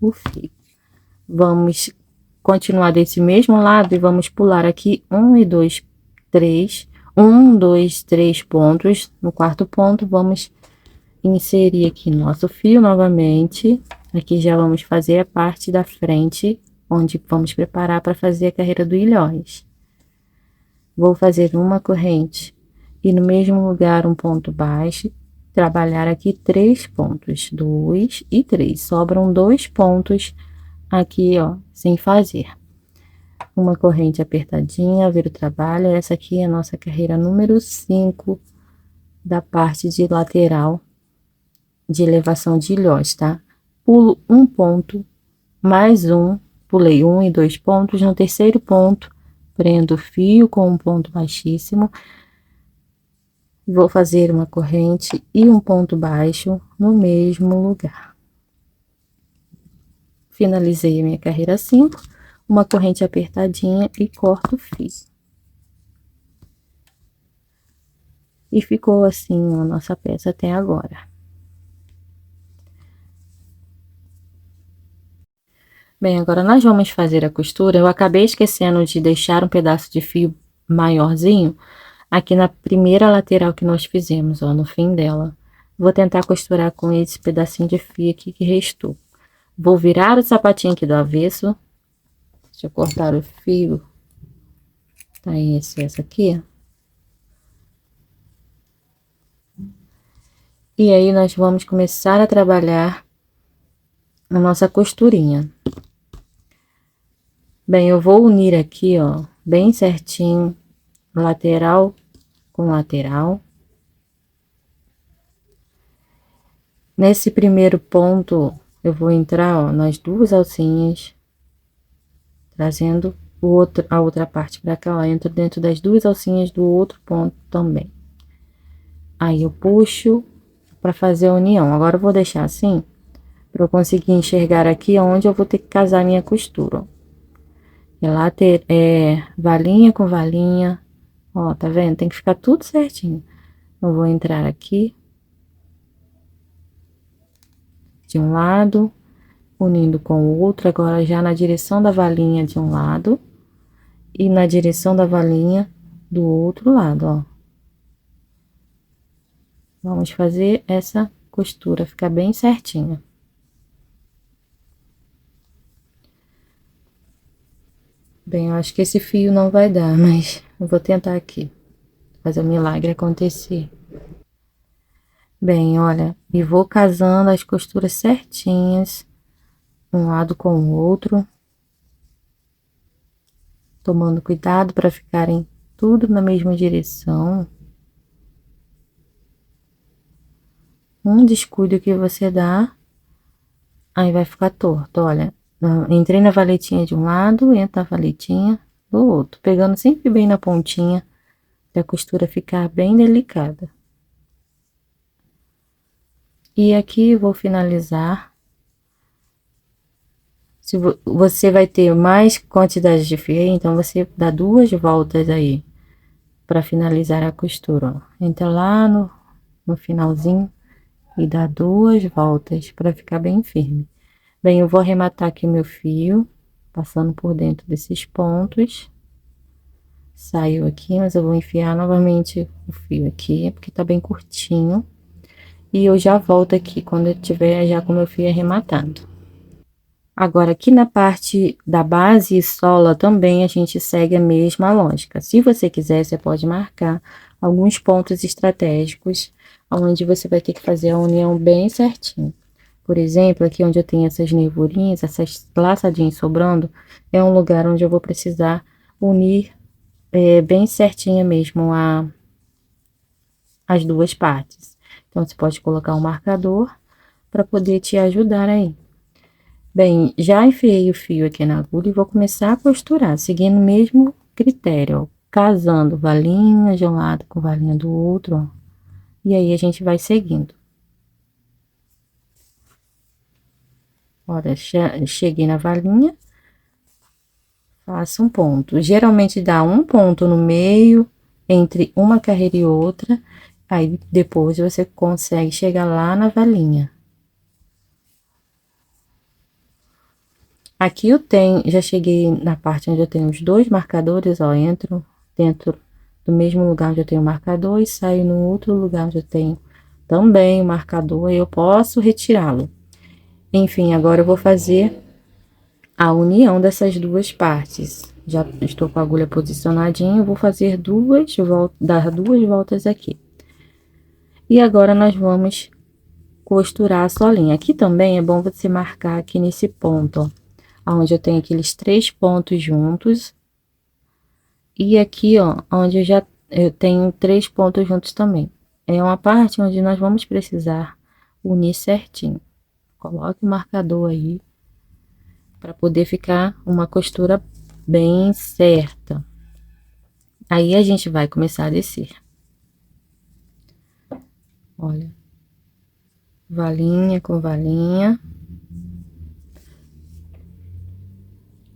o fio. Vamos continuar desse mesmo lado e vamos pular aqui 1 e 2, 3, 1, 2, 3 pontos. No quarto ponto, vamos inserir aqui nosso fio novamente. Aqui já vamos fazer a parte da frente, onde vamos preparar para fazer a carreira do ilhós. Vou fazer uma corrente e no mesmo lugar um ponto baixo, trabalhar aqui 3 pontos, 2 e 3. Sobram 2 pontos aqui, ó, sem fazer. Uma corrente apertadinha, viro o trabalho. Essa aqui é a nossa carreira número 5 da parte de lateral de elevação de ilhós, tá? Pulo um ponto, mais um, pulei 1 e 2 pontos. No terceiro ponto, prendo o fio com um ponto baixíssimo. Vou fazer uma corrente e um ponto baixo no mesmo lugar. Finalizei a minha carreira 5, uma corrente apertadinha e corto o fio. E ficou assim a nossa peça até agora. Bem, agora nós vamos fazer a costura. Eu acabei esquecendo de deixar um pedaço de fio maiorzinho aqui na primeira lateral que nós fizemos, ó, no fim dela. Vou tentar costurar com esse pedacinho de fio aqui que restou. Vou virar o sapatinho aqui do avesso. Deixa eu cortar o fio. Tá em excesso aqui. E aí, nós vamos começar a trabalhar a nossa costurinha. Bem, eu vou unir aqui, ó, bem certinho, lateral com lateral. Nesse primeiro ponto, eu vou entrar, ó, nas duas alcinhas, trazendo a outra parte para cá, ó, entro dentro das duas alcinhas do outro ponto também. Aí, eu puxo para fazer a união. Agora, eu vou deixar assim, para eu conseguir enxergar aqui onde eu vou ter que casar minha costura, ó. Valinha com valinha, ó, tá vendo? Tem que ficar tudo certinho. Eu vou entrar aqui, de um lado, unindo com o outro, agora já na direção da valinha de um lado e na direção da valinha do outro lado, ó. Vamos fazer essa costura ficar bem certinha. Bem, eu acho que esse fio não vai dar, mas eu vou tentar aqui fazer o milagre acontecer. Bem, olha, e vou casando as costuras certinhas, um lado com o outro, tomando cuidado para ficarem tudo na mesma direção. Um descuido que você dá, aí vai ficar torto, olha. Entrei na valetinha de um lado, entro na valetinha do outro, pegando sempre bem na pontinha, para a costura ficar bem delicada. E aqui vou finalizar. Se você vai ter mais quantidade de fio, então você dá duas voltas aí para finalizar a costura, ó. Entra lá no finalzinho e dá duas voltas para ficar bem firme. Bem, eu vou arrematar aqui o meu fio, passando por dentro desses pontos. Saiu aqui, mas eu vou enfiar novamente o fio aqui, porque tá bem curtinho. E eu já volto aqui quando eu tiver já com o meu fio arrematado. Agora, aqui na parte da base e sola também a gente segue a mesma lógica. Se você quiser, você pode marcar alguns pontos estratégicos, onde você vai ter que fazer a união bem certinho. Por exemplo, aqui onde eu tenho essas nervurinhas, essas laçadinhas sobrando, é um lugar onde eu vou precisar unir bem certinha mesmo as duas partes. Então, você pode colocar um marcador para poder te ajudar aí. Bem, já enfiei o fio aqui na agulha e vou começar a costurar, seguindo o mesmo critério, ó, casando valinha de um lado com valinha do outro, ó. E aí, a gente vai seguindo. Olha, cheguei na valinha, faço um ponto. Geralmente dá um ponto no meio, entre uma carreira e outra, aí depois você consegue chegar lá na valinha. Aqui eu tenho, já cheguei na parte onde eu tenho os dois marcadores, ó, entro dentro do mesmo lugar onde eu tenho o marcador e saio no outro lugar onde eu tenho também o marcador, e eu posso retirá-lo. Enfim, agora eu vou fazer a união dessas duas partes. Já estou com a agulha posicionadinha, vou fazer dar duas voltas aqui. E agora nós vamos costurar a solinha. Aqui também é bom você marcar aqui nesse ponto, ó, onde eu tenho aqueles 3 pontos juntos. E aqui, ó, onde eu tenho 3 pontos juntos também. É uma parte onde nós vamos precisar unir certinho. Coloque o marcador aí, para poder ficar uma costura bem certa. Aí, a gente vai começar a descer. Olha, valinha com valinha.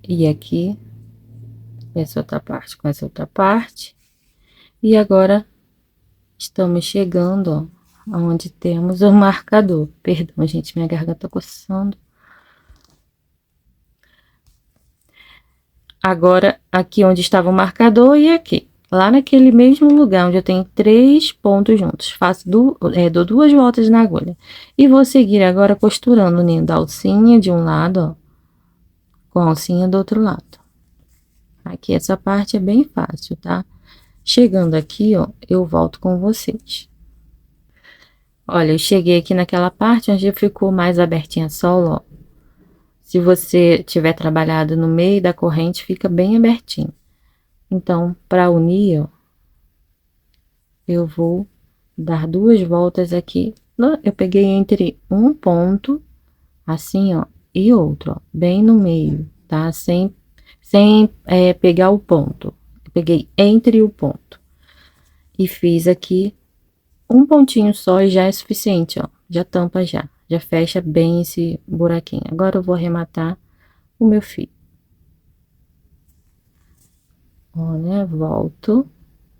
E aqui, essa outra parte com essa outra parte. E agora, estamos chegando, ó, aonde temos o marcador. Perdão, gente, minha garganta tá coçando. Agora, aqui onde estava o marcador e aqui. Lá naquele mesmo lugar onde eu tenho 3 pontos juntos. Faço dou 2 voltas na agulha. E vou seguir agora costurando o ninho da alcinha de um lado, ó, com a alcinha do outro lado. Aqui essa parte é bem fácil, tá? Chegando aqui, ó, eu volto com vocês. Olha, eu cheguei aqui naquela parte onde ficou mais abertinha a sola, ó. Se você tiver trabalhado no meio da corrente, fica bem abertinho. Então, para unir, ó, eu vou dar 2 voltas aqui. Eu peguei entre um ponto, assim, ó, e outro, ó, bem no meio, tá? Sem pegar o ponto. Eu peguei entre o ponto. E fiz aqui um pontinho só e já é suficiente, ó. Já tampa já. Já fecha bem esse buraquinho. Agora eu vou arrematar o meu fio. Olha, volto.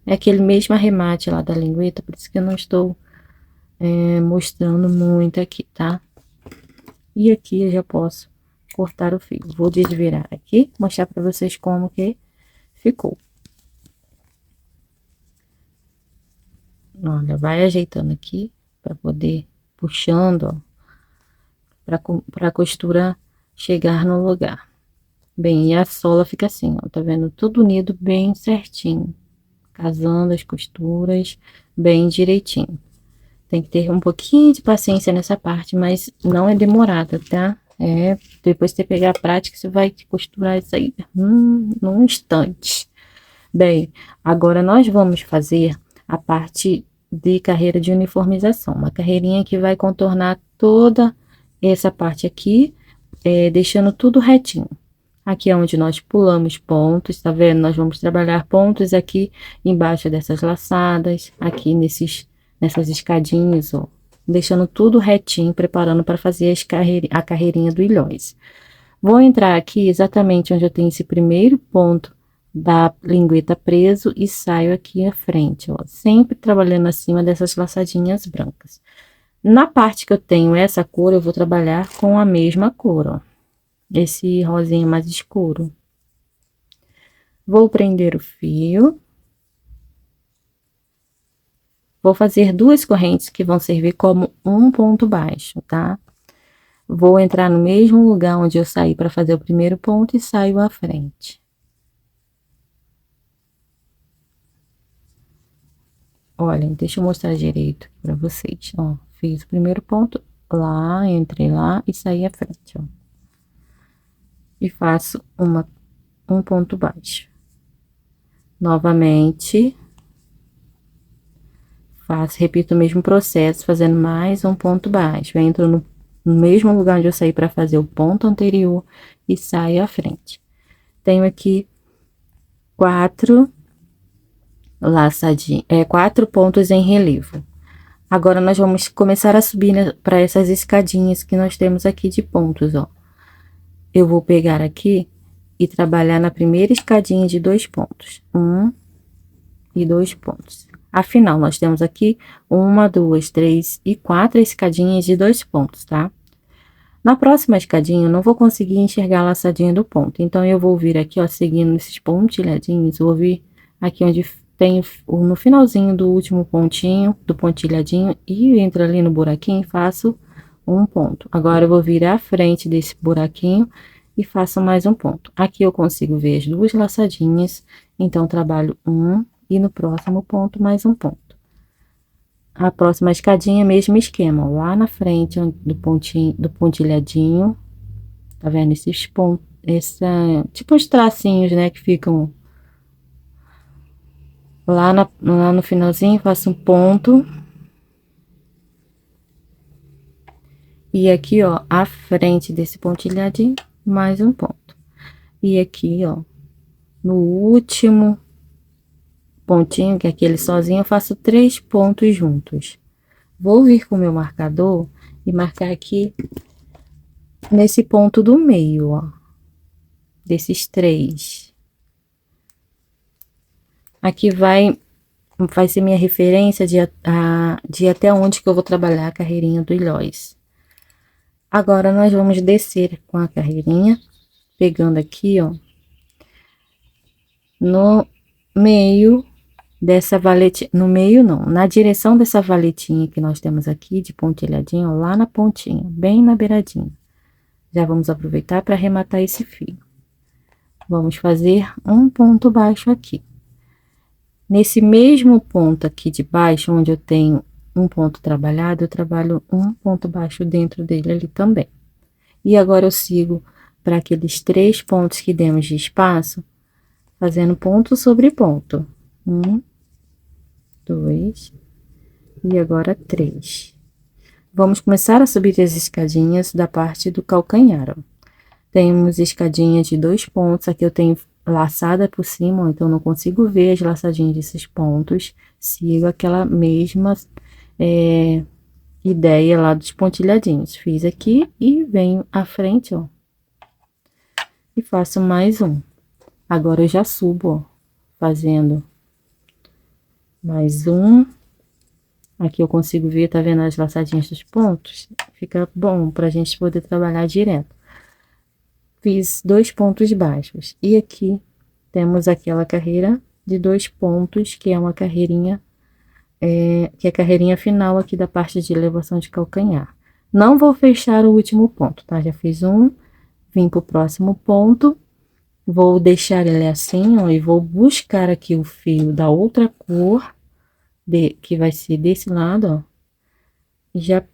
É aquele mesmo arremate lá da lingueta, por isso que eu não estou mostrando muito aqui, tá? E aqui eu já posso cortar o fio. Vou desvirar aqui, mostrar pra vocês como que ficou. Olha, vai ajeitando aqui pra poder puxando, ó, pra costura chegar no lugar. Bem, e a sola fica assim, ó, tá vendo? Tudo unido bem certinho, casando as costuras bem direitinho. Tem que ter um pouquinho de paciência nessa parte, mas não é demorada, tá? Depois que você pegar a prática, você vai costurar isso aí num instante. Bem, agora nós vamos fazer a parte de carreira de uniformização. Uma carreirinha que vai contornar toda essa parte aqui, deixando tudo retinho. Aqui é onde nós pulamos pontos, tá vendo? Nós vamos trabalhar pontos aqui embaixo dessas laçadas, aqui nessas escadinhas, ó. Deixando tudo retinho, preparando para fazer a carreirinha do ilhóis. Vou entrar aqui exatamente onde eu tenho esse primeiro ponto da lingueta preso e saio aqui à frente, ó. Sempre trabalhando acima dessas laçadinhas brancas. Na parte que eu tenho essa cor, eu vou trabalhar com a mesma cor, ó. Esse rosinha mais escuro. Vou prender o fio. Vou fazer 2 correntes que vão servir como um ponto baixo, tá? Vou entrar no mesmo lugar onde eu saí para fazer o primeiro ponto e saio à frente. Olha, deixa eu mostrar direito para vocês, ó. Fiz o primeiro ponto lá, entrei lá e saí à frente, ó. E faço um ponto baixo. Novamente, repito o mesmo processo, fazendo mais um ponto baixo. Eu entro no mesmo lugar onde eu saí para fazer o ponto anterior e saio à frente. Tenho aqui 4 laçadinhos, 4 pontos em relevo. Agora, nós vamos começar a subir para essas escadinhas que nós temos aqui de pontos, ó. Eu vou pegar aqui e trabalhar na primeira escadinha de 2 pontos. 1 e 2 pontos. Afinal, nós temos aqui 1, 2, 3 e 4 escadinhas de 2 pontos, tá? Na próxima escadinha, eu não vou conseguir enxergar a laçadinha do ponto. Então, eu vou vir aqui, ó, seguindo esses pontilhadinhos, vou vir aqui onde tem no finalzinho do último pontinho, do pontilhadinho, e entro ali no buraquinho e faço um ponto. Agora, eu vou vir à frente desse buraquinho e faço mais um ponto. Aqui eu consigo ver as 2 laçadinhas, então, trabalho um e no próximo ponto, mais um ponto. A próxima escadinha, mesmo esquema, ó, lá na frente do pontilhadinho, tá vendo? Esses pontos, tipo os tracinhos, né, que ficam lá no finalzinho, faço um ponto. E aqui, ó, à frente desse pontilhadinho, mais um ponto. E aqui, ó, no último pontinho, que é aquele sozinho, eu faço 3 pontos juntos. Vou vir com o meu marcador e marcar aqui nesse ponto do meio, ó, desses 3. Aqui vai ser minha referência de até onde que eu vou trabalhar a carreirinha do ilhóis. Agora, nós vamos descer com a carreirinha, pegando aqui, ó, no meio dessa valetinha, no meio não, na direção dessa valetinha que nós temos aqui de pontilhadinho, lá na pontinha, bem na beiradinha. Já vamos aproveitar para arrematar esse fio. Vamos fazer um ponto baixo aqui. Nesse mesmo ponto aqui de baixo, onde eu tenho um ponto trabalhado, eu trabalho um ponto baixo dentro dele ali também. E agora eu sigo para aqueles 3 pontos que demos de espaço, fazendo ponto sobre ponto. 1, 2 e agora 3. Vamos começar a subir as escadinhas da parte do calcanhar, ó. Temos escadinha de 2 pontos, aqui eu tenho laçada por cima, ó, então não consigo ver as laçadinhas desses pontos. Sigo aquela mesma ideia lá dos pontilhadinhos. Fiz aqui e venho à frente, ó, e faço mais um. Agora eu já subo, ó, fazendo mais um. Aqui eu consigo ver, tá vendo as laçadinhas dos pontos? Fica bom pra gente poder trabalhar direto. Fiz 2 pontos baixos. E aqui temos aquela carreira de 2 pontos, que é uma carreirinha, que é a carreirinha final aqui da parte de elevação de calcanhar. Não vou fechar o último ponto, tá? Já fiz um, vim pro próximo ponto, vou deixar ele assim, ó, e vou buscar aqui o fio da outra cor, que vai ser desse lado, ó, e já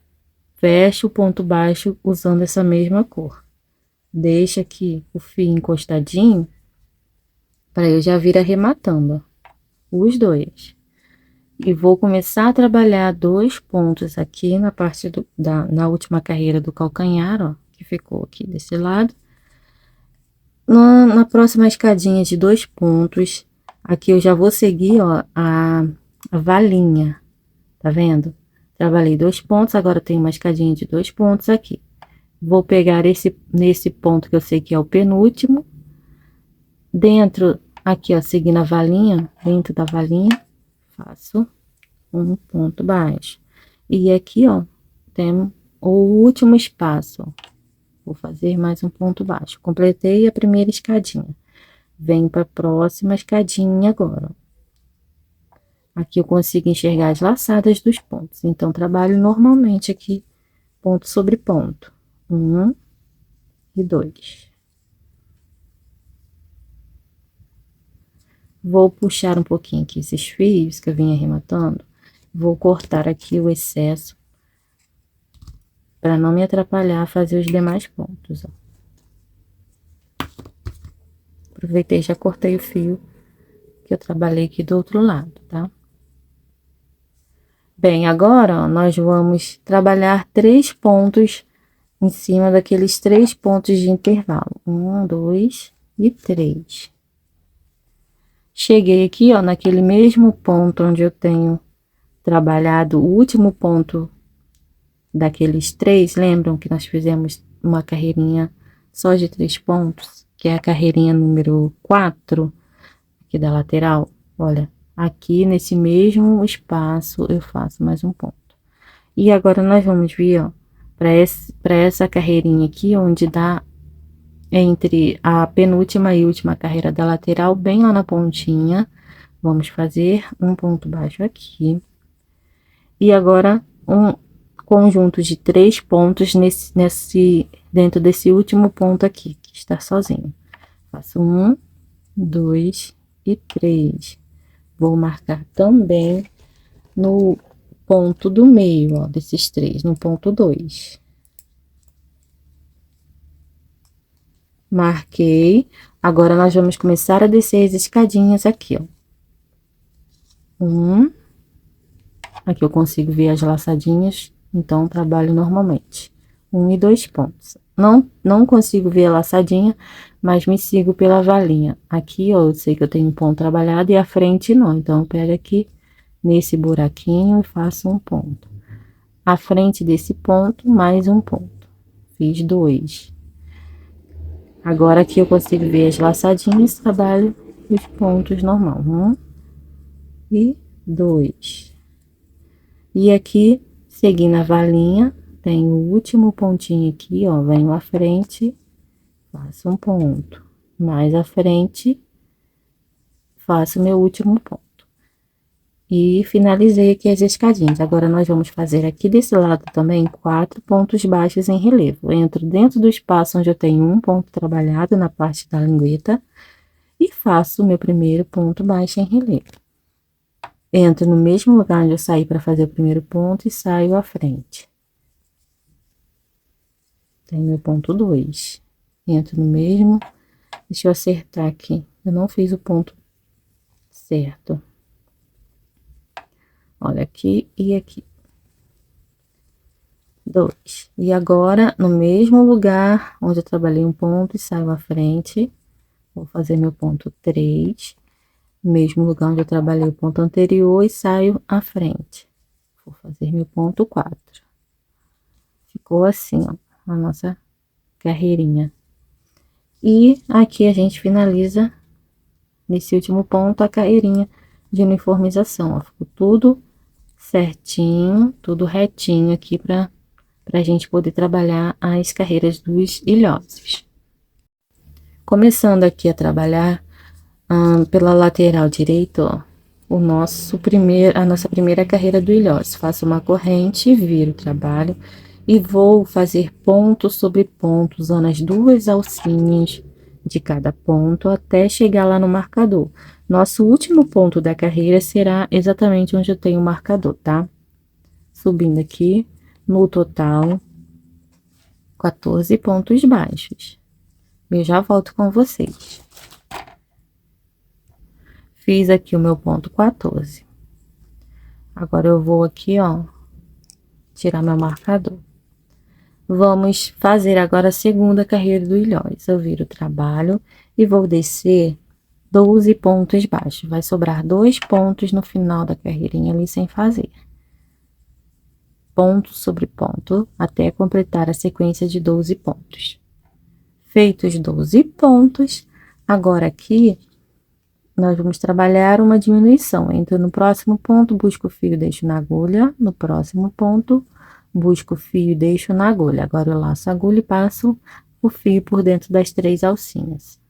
fecho o ponto baixo usando essa mesma cor. Deixa aqui o fio encostadinho, para eu já vir arrematando, ó, os dois. E vou começar a trabalhar 2 pontos aqui na parte na última carreira do calcanhar, ó, que ficou aqui desse lado. Na próxima escadinha de 2 pontos, aqui eu já vou seguir, ó, a valinha, tá vendo? Trabalhei 2 pontos, agora tem uma escadinha de 2 pontos aqui. Vou pegar nesse ponto que eu sei que é o penúltimo, dentro, aqui, ó, seguindo a valinha, dentro da valinha, faço um ponto baixo. E aqui, ó, tem o último espaço, ó. Vou fazer mais um ponto baixo. Completei a primeira escadinha. Venho para a próxima escadinha agora, ó. Aqui eu consigo enxergar as laçadas dos pontos. Então, trabalho normalmente aqui, ponto sobre ponto. 1 e 2. Vou puxar um pouquinho aqui esses fios que eu vim arrematando. Vou cortar aqui o excesso, para não me atrapalhar a fazer os demais pontos, ó. Aproveitei e já cortei o fio que eu trabalhei aqui do outro lado, tá? Bem, agora, ó, nós vamos trabalhar 3 pontos em cima daqueles 3 pontos de intervalo. 1, 2 e 3. Cheguei aqui, ó, naquele mesmo ponto onde eu tenho trabalhado o último ponto daqueles 3. Lembram que nós fizemos uma carreirinha só de 3 pontos? Que é a carreirinha número 4, aqui da lateral. Olha, aqui nesse mesmo espaço eu faço mais um ponto. E agora nós vamos vir, ó, para essa carreirinha aqui, onde dá entre a penúltima e última carreira da lateral, bem lá na pontinha. Vamos fazer um ponto baixo aqui. E agora, um conjunto de 3 pontos dentro desse último ponto aqui, que está sozinho. Faço 1, 2 e 3. Vou marcar também no ponto do meio, ó, desses 3, no ponto 2. Marquei. Agora, nós vamos começar a descer as escadinhas aqui, ó. 1. Aqui eu consigo ver as laçadinhas, então trabalho normalmente. 1 e 2 pontos. Não consigo ver a laçadinha, mas me sigo pela valinha. Aqui, ó, eu sei que eu tenho um ponto trabalhado e a frente não. Então, eu pego aqui nesse buraquinho e faço um ponto. À frente desse ponto, mais um ponto. Fiz 2. Agora, aqui eu consigo ver as laçadinhas, trabalho os pontos normal. 1 e 2. E aqui, seguindo a valinha, tem o último pontinho aqui, ó, venho à frente, faço um ponto. Mais à frente, faço meu último ponto. E finalizei aqui as escadinhas. Agora, nós vamos fazer aqui desse lado também 4 pontos baixos em relevo. Entro dentro do espaço onde eu tenho um ponto trabalhado na parte da lingueta e faço o meu primeiro ponto baixo em relevo. Entro no mesmo lugar onde eu saí para fazer o primeiro ponto e saio à frente. Tem meu ponto 2. Entro no mesmo. Deixa eu acertar aqui. Eu não fiz o ponto certo. Olha, aqui e aqui. 2. E agora, no mesmo lugar onde eu trabalhei um ponto e saio à frente, vou fazer meu ponto 3. Mesmo lugar onde eu trabalhei o ponto anterior e saio à frente. Vou fazer meu ponto 4. Ficou assim, ó, a nossa carreirinha. E aqui a gente finaliza, nesse último ponto, a carreirinha de uniformização, ó. Ficou tudo certinho, tudo retinho aqui para a gente poder trabalhar as carreiras dos ilhosos. Começando aqui a trabalhar pela lateral direita, ó, a nossa primeira carreira do ilhoso. Faço uma corrente, viro o trabalho e vou fazer ponto sobre ponto, usando as 2 alcinhas de cada ponto até chegar lá no marcador. Nosso último ponto da carreira será exatamente onde eu tenho o marcador, tá? Subindo aqui, no total, 14 pontos baixos. Eu já volto com vocês. Fiz aqui o meu ponto 14. Agora, eu vou aqui, ó, tirar meu marcador. Vamos fazer agora a segunda carreira do ilhós. Eu viro o trabalho e vou descer 12 pontos baixos. Vai sobrar 2 pontos no final da carreirinha ali sem fazer. Ponto sobre ponto, até completar a sequência de 12 pontos. Feitos 12 pontos, agora aqui, nós vamos trabalhar uma diminuição. Entro no próximo ponto, busco o fio e deixo na agulha. No próximo ponto, busco o fio e deixo na agulha. Agora, eu laço a agulha e passo o fio por dentro das 3 alcinhas.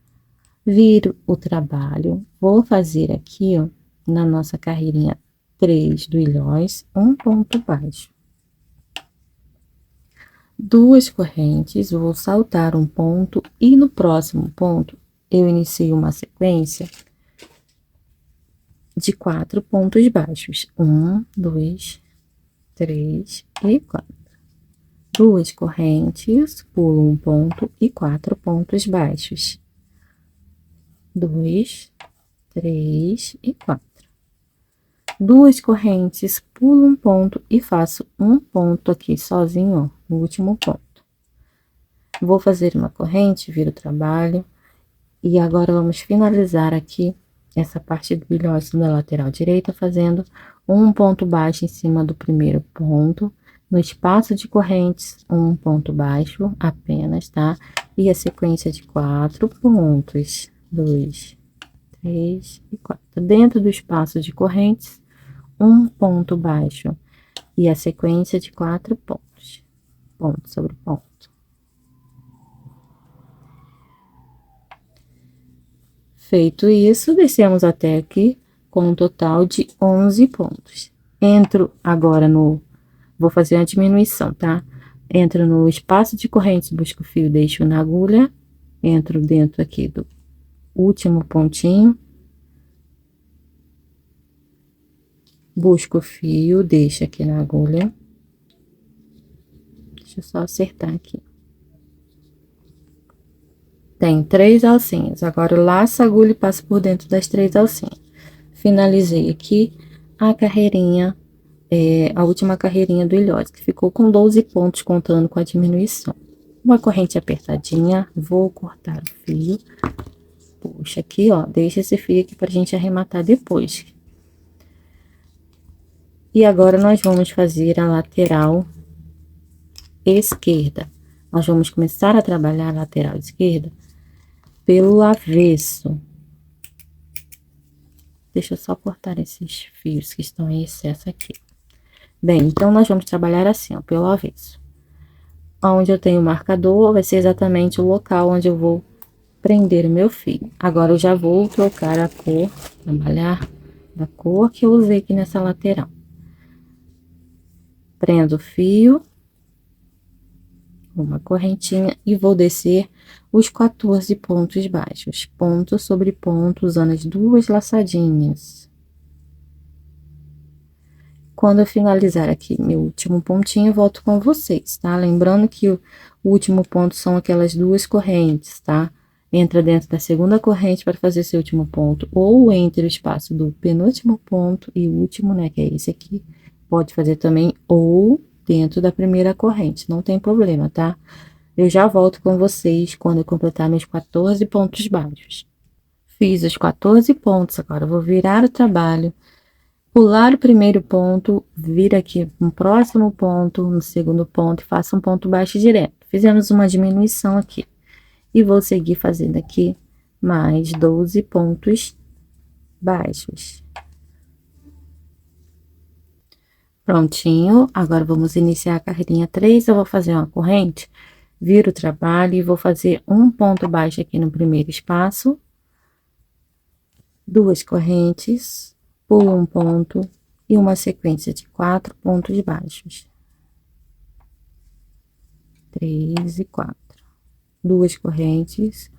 Viro o trabalho, vou fazer aqui, ó, na nossa carreirinha 3 do ilhós, um ponto baixo. 2 correntes, vou saltar um ponto e no próximo ponto eu inicio uma sequência de 4 pontos baixos. 1, 2, 3 e 4. 2 correntes, pulo um ponto e 4 pontos baixos. 2, 3 e 4. 2 correntes, pulo um ponto e faço um ponto aqui sozinho, ó, no último ponto. Vou fazer uma corrente, viro o trabalho e agora vamos finalizar aqui essa parte do ilhós na lateral direita, fazendo um ponto baixo em cima do primeiro ponto, no espaço de correntes, um ponto baixo apenas, tá? E a sequência de 4 pontos, 2, 3 e 4. Dentro do espaço de correntes, um ponto baixo e a sequência de 4 pontos, ponto sobre ponto. Feito isso, descemos até aqui com um total de 11 pontos. Entro agora vou fazer uma diminuição, tá? Entro no espaço de correntes, busco o fio, deixo na agulha, entro dentro aqui do último pontinho, busco o fio, deixo aqui na agulha. Deixa eu só acertar aqui. Tem 3 alcinhas. Agora, eu laço a agulha e passo por dentro das 3 alcinhas. Finalizei aqui a carreirinha, a última carreirinha do ilhós, que ficou com 12 pontos, contando com a diminuição. Uma corrente apertadinha, vou cortar o fio. Puxa aqui, ó, deixa esse fio aqui pra gente arrematar depois. E agora, nós vamos fazer a lateral esquerda. Nós vamos começar a trabalhar a lateral esquerda pelo avesso. Deixa eu só cortar esses fios que estão em excesso aqui. Bem, então, nós vamos trabalhar assim, ó, pelo avesso. Onde eu tenho o marcador, vai ser exatamente o local onde eu vou prender o meu fio. Agora eu já vou trocar a cor, trabalhar da cor que eu usei aqui nessa lateral. Prendo o fio, uma correntinha e vou descer os 14 pontos baixos, ponto sobre ponto, usando as duas laçadinhas. Quando eu finalizar aqui meu último pontinho, eu volto com vocês, tá? Lembrando que o último ponto são aquelas duas correntes, tá? Entra dentro da segunda corrente para fazer seu último ponto, ou entre o espaço do penúltimo ponto e o último, né? Que é esse aqui. Pode fazer também, ou dentro da primeira corrente, não tem problema, tá? Eu já volto com vocês quando eu completar meus 14 pontos baixos. Fiz os 14 pontos, agora eu vou virar o trabalho, pular o primeiro ponto, vir aqui no próximo ponto, no segundo ponto e faço um ponto baixo direto. Fizemos uma diminuição aqui. E vou seguir fazendo aqui mais 12 pontos baixos. Prontinho, agora vamos iniciar a carreirinha 3, eu vou fazer uma corrente, viro o trabalho e vou fazer um ponto baixo aqui no primeiro espaço, duas correntes, pulo um ponto e uma sequência de 4 pontos baixos. 3 e 4. Duas correntes,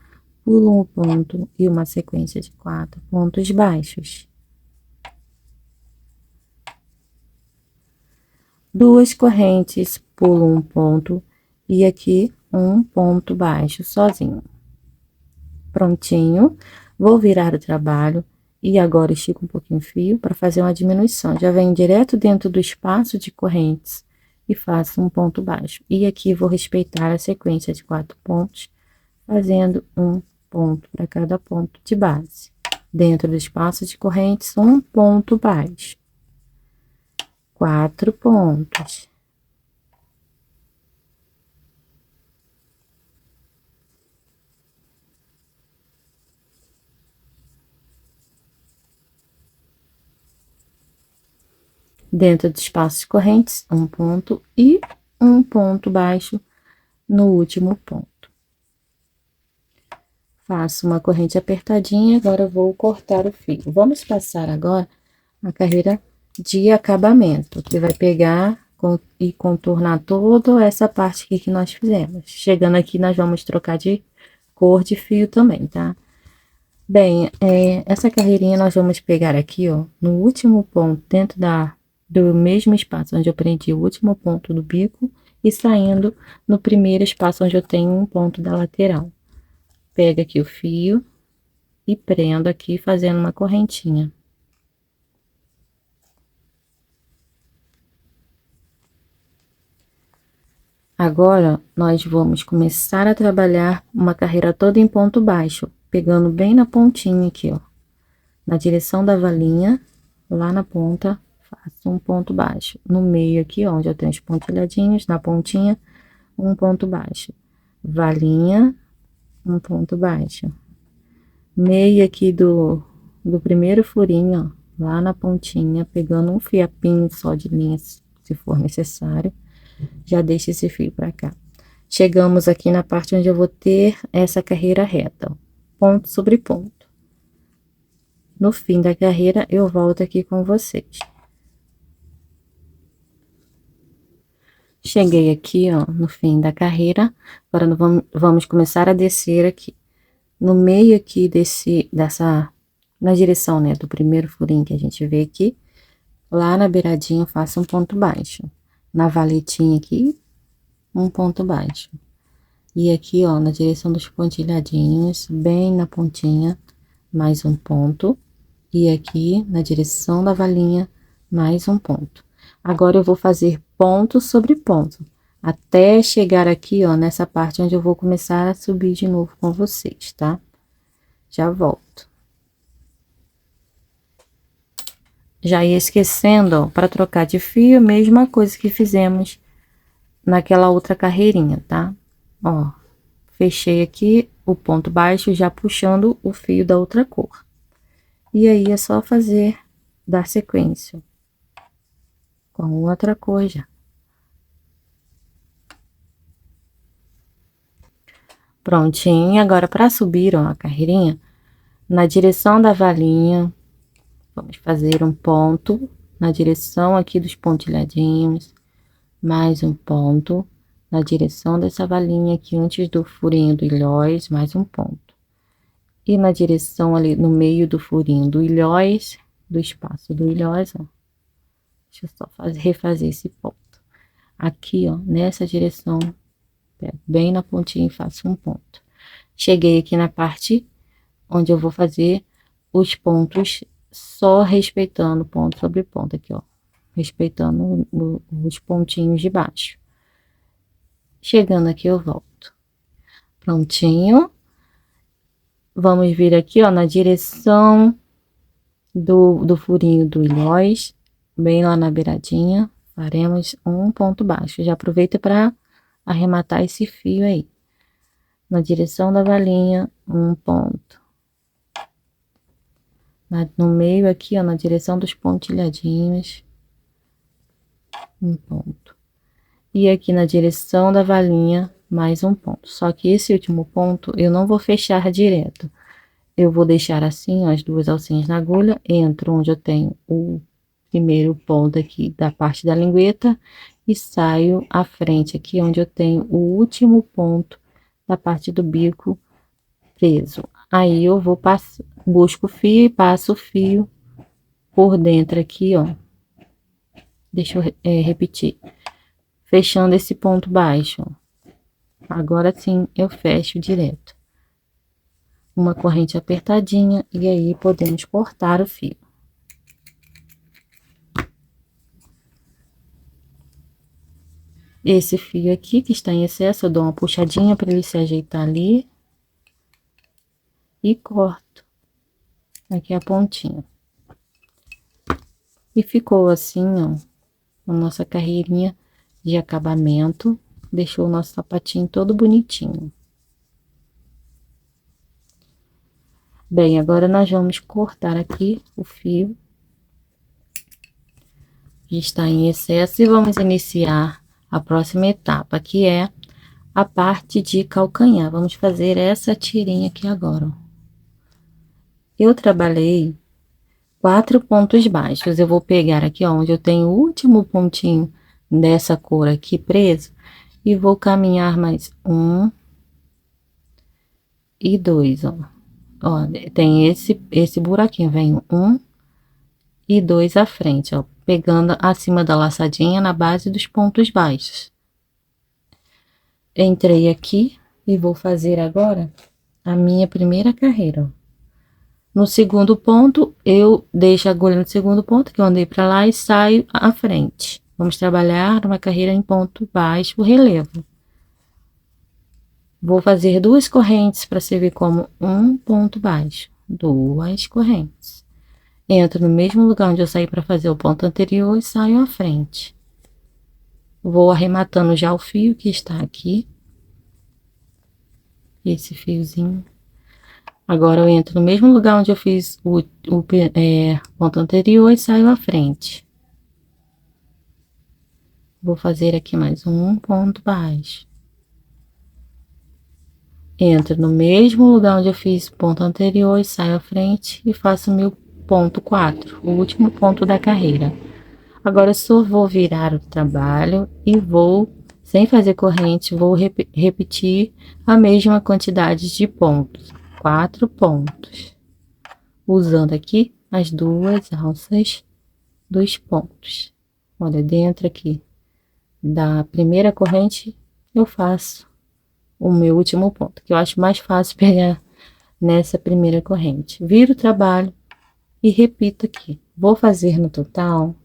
pulo um ponto e uma sequência de 4 pontos baixos. Duas correntes, pulo um ponto e aqui um ponto baixo sozinho. Prontinho, vou virar o trabalho e agora estico um pouquinho o fio para fazer uma diminuição. Já venho direto dentro do espaço de correntes e faço um ponto baixo. E aqui vou respeitar a sequência de 4 pontos, fazendo um ponto para cada ponto de base. Dentro do espaço de correntes, um ponto baixo. 4 pontos. Dentro do espaço de correntes, um ponto e um ponto baixo no último ponto. Faço uma corrente apertadinha, agora eu vou cortar o fio. Vamos passar agora a carreira de acabamento, que vai pegar e contornar toda essa parte aqui que nós fizemos. Chegando aqui, nós vamos trocar de cor de fio também, tá? Bem, essa carreirinha nós vamos pegar aqui, ó, no último ponto, dentro do mesmo espaço onde eu prendi o último ponto do bico e saindo no primeiro espaço onde eu tenho um ponto da lateral. Pega aqui o fio e prendo aqui fazendo uma correntinha. Agora, nós vamos começar a trabalhar uma carreira toda em ponto baixo, pegando bem na pontinha aqui, ó. Na direção da valinha, lá na ponta, faço um ponto baixo. No meio aqui, ó, onde eu tenho os pontilhadinhos, na pontinha, um ponto baixo. Valinha, um ponto baixo. Meio aqui do primeiro furinho, ó, lá na pontinha, pegando um fiapinho só de linha, se for necessário. Já deixa esse fio pra cá. Chegamos aqui na parte onde eu vou ter essa carreira reta, ó, ponto sobre ponto. No fim da carreira, eu volto aqui com vocês. Cheguei aqui, ó, no fim da carreira, agora vamos começar a descer aqui. No meio aqui na direção, né, do primeiro furinho que a gente vê aqui, lá na beiradinha eu faço um ponto baixo. Na valetinha aqui, um ponto baixo. E aqui, ó, na direção dos pontilhadinhos, bem na pontinha, mais um ponto. E aqui, na direção da valinha, mais um ponto. Agora, eu vou fazer ponto sobre ponto, até chegar aqui, ó, nessa parte onde eu vou começar a subir de novo com vocês, tá? Já volto. Já ia esquecendo, ó, para trocar de fio, a mesma coisa que fizemos naquela outra carreirinha, tá? Ó, fechei aqui o ponto baixo, já puxando o fio da outra cor. E aí, é só dar sequência com outra cor já. Prontinho. Agora, para subir, ó, a carreirinha, na direção da valinha, vamos fazer um ponto na direção aqui dos pontilhadinhos, mais um ponto na direção dessa valinha aqui antes do furinho do ilhós, mais um ponto. E na direção ali no meio do furinho do ilhós, do espaço do ilhós, ó. Deixa eu só refazer esse ponto. Aqui, ó, nessa direção, pego bem na pontinha e faço um ponto. Cheguei aqui na parte onde eu vou fazer os pontos, só respeitando ponto sobre ponto aqui, ó. Respeitando os pontinhos de baixo. Chegando aqui, eu volto. Prontinho. Vamos vir aqui, ó, na direção do furinho do ilhós, bem lá na beiradinha, faremos um ponto baixo. Já aproveita para arrematar esse fio aí. Na direção da valinha, um ponto. No meio aqui, ó, na direção dos pontilhadinhos, um ponto. E aqui na direção da valinha, mais um ponto. Só que esse último ponto eu não vou fechar direto. Eu vou deixar assim, ó, as duas alcinhas na agulha, entro onde eu tenho o primeiro ponto aqui da parte da lingueta e saio à frente aqui onde eu tenho o último ponto da parte do bico preso. Aí eu vou busco o fio e passo o fio por dentro aqui, ó. Deixa eu repetir. Fechando esse ponto baixo, ó. Agora sim eu fecho direto. Uma corrente apertadinha e aí podemos cortar o fio. Esse fio aqui que está em excesso, eu dou uma puxadinha para ele se ajeitar ali. E corto aqui a pontinha. E ficou assim, ó, a nossa carreirinha de acabamento. Deixou o nosso sapatinho todo bonitinho. Bem, agora nós vamos cortar aqui o fio que está em excesso e vamos iniciar a próxima etapa, que é a parte de calcanhar. Vamos fazer essa tirinha aqui agora, ó. Eu trabalhei 4 pontos baixos. Eu vou pegar aqui, ó, onde eu tenho o último pontinho dessa cor aqui preso e vou caminhar mais 1 e 2, ó. Ó, tem esse buraquinho, vem 1 e 2 à frente, ó, pegando acima da laçadinha na base dos pontos baixos. Entrei aqui e vou fazer agora a minha primeira carreira, ó. No segundo ponto, eu deixo a agulha no segundo ponto, que eu andei para lá e saio à frente. Vamos trabalhar uma carreira em ponto baixo, relevo. Vou fazer 2 correntes para servir como um ponto baixo. 2 correntes. Entro no mesmo lugar onde eu saí para fazer o ponto anterior e saio à frente. Vou arrematando já o fio que está aqui. Esse fiozinho. Agora, eu entro no mesmo lugar onde eu fiz o ponto anterior e saio à frente. Vou fazer aqui mais um ponto baixo. Entro no mesmo lugar onde eu fiz o ponto anterior e saio à frente e faço meu ponto 4, o último ponto da carreira. Agora, eu só vou virar o trabalho e vou, sem fazer corrente, vou repetir a mesma quantidade de pontos. 4 pontos, usando aqui as 2 alças dos pontos. Olha, dentro aqui da primeira corrente, eu faço o meu último ponto, que eu acho mais fácil pegar nessa primeira corrente. Viro o trabalho e repito aqui. Vou fazer no total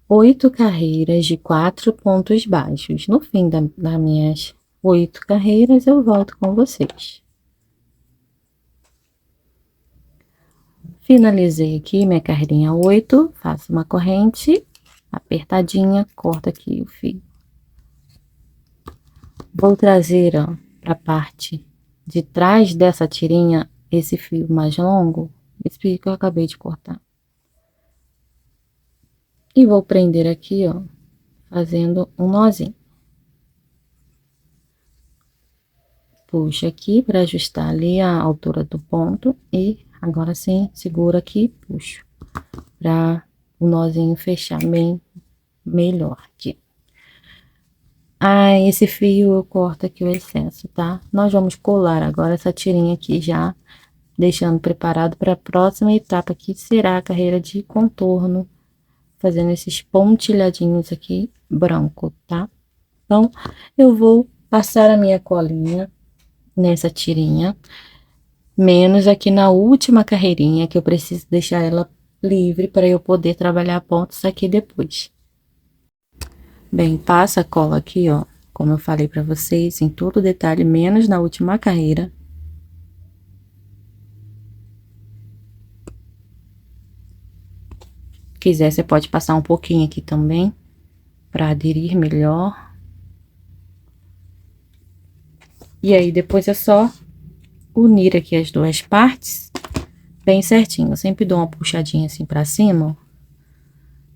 8 carreiras de 4 pontos baixos. No fim das minhas 8 carreiras, eu volto com vocês. Finalizei aqui minha carreirinha 8, faço uma corrente apertadinha, corto aqui o fio. Vou trazer, ó, para a parte de trás dessa tirinha, esse fio mais longo, esse fio que eu acabei de cortar. E vou prender aqui, ó, fazendo um nozinho. puxa aqui para ajustar ali a altura do ponto e agora sim, segura aqui, puxo para o nozinho fechar bem melhor aqui. Ah, esse fio eu corto aqui o excesso, tá? Nós vamos colar agora essa tirinha aqui já, deixando preparado para a próxima etapa, que será a carreira de contorno, fazendo esses pontilhadinhos aqui branco, tá? Então, eu vou passar a minha colinha nessa tirinha, menos aqui na última carreirinha, que eu preciso deixar ela livre para eu poder trabalhar pontos aqui depois. Bem, passa a cola aqui, ó, como eu falei para vocês, em todo detalhe, menos na última carreira. Quiser, você pode passar um pouquinho aqui também, para aderir melhor. E aí, depois é só unir aqui as duas partes, bem certinho. Eu sempre dou uma puxadinha assim pra cima,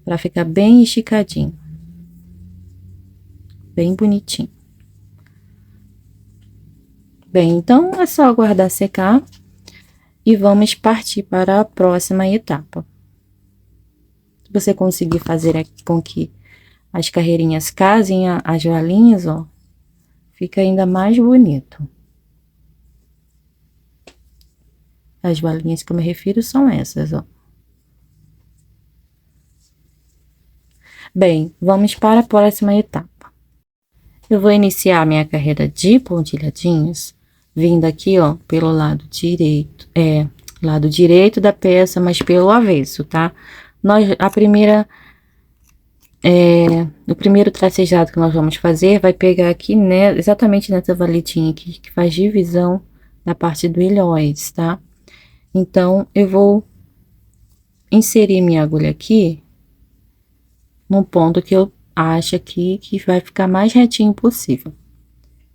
pra ficar bem esticadinho. Bem bonitinho. Bem, então, é só aguardar secar e vamos partir para a próxima etapa. Se você conseguir fazer aqui com que as carreirinhas casem as valinhas, ó, fica ainda mais bonito. As valinhas que eu me refiro são essas, ó. Bem, vamos para a próxima etapa. Eu vou iniciar minha carreira de pontilhadinhos, vindo aqui, ó, pelo lado direito da peça, mas pelo avesso, tá? O primeiro tracejado que nós vamos fazer vai pegar aqui, né, exatamente nessa valetinha aqui, que faz divisão da parte do ilhóis, tá? Então, eu vou inserir minha agulha aqui, num ponto que eu acho aqui que vai ficar mais retinho possível.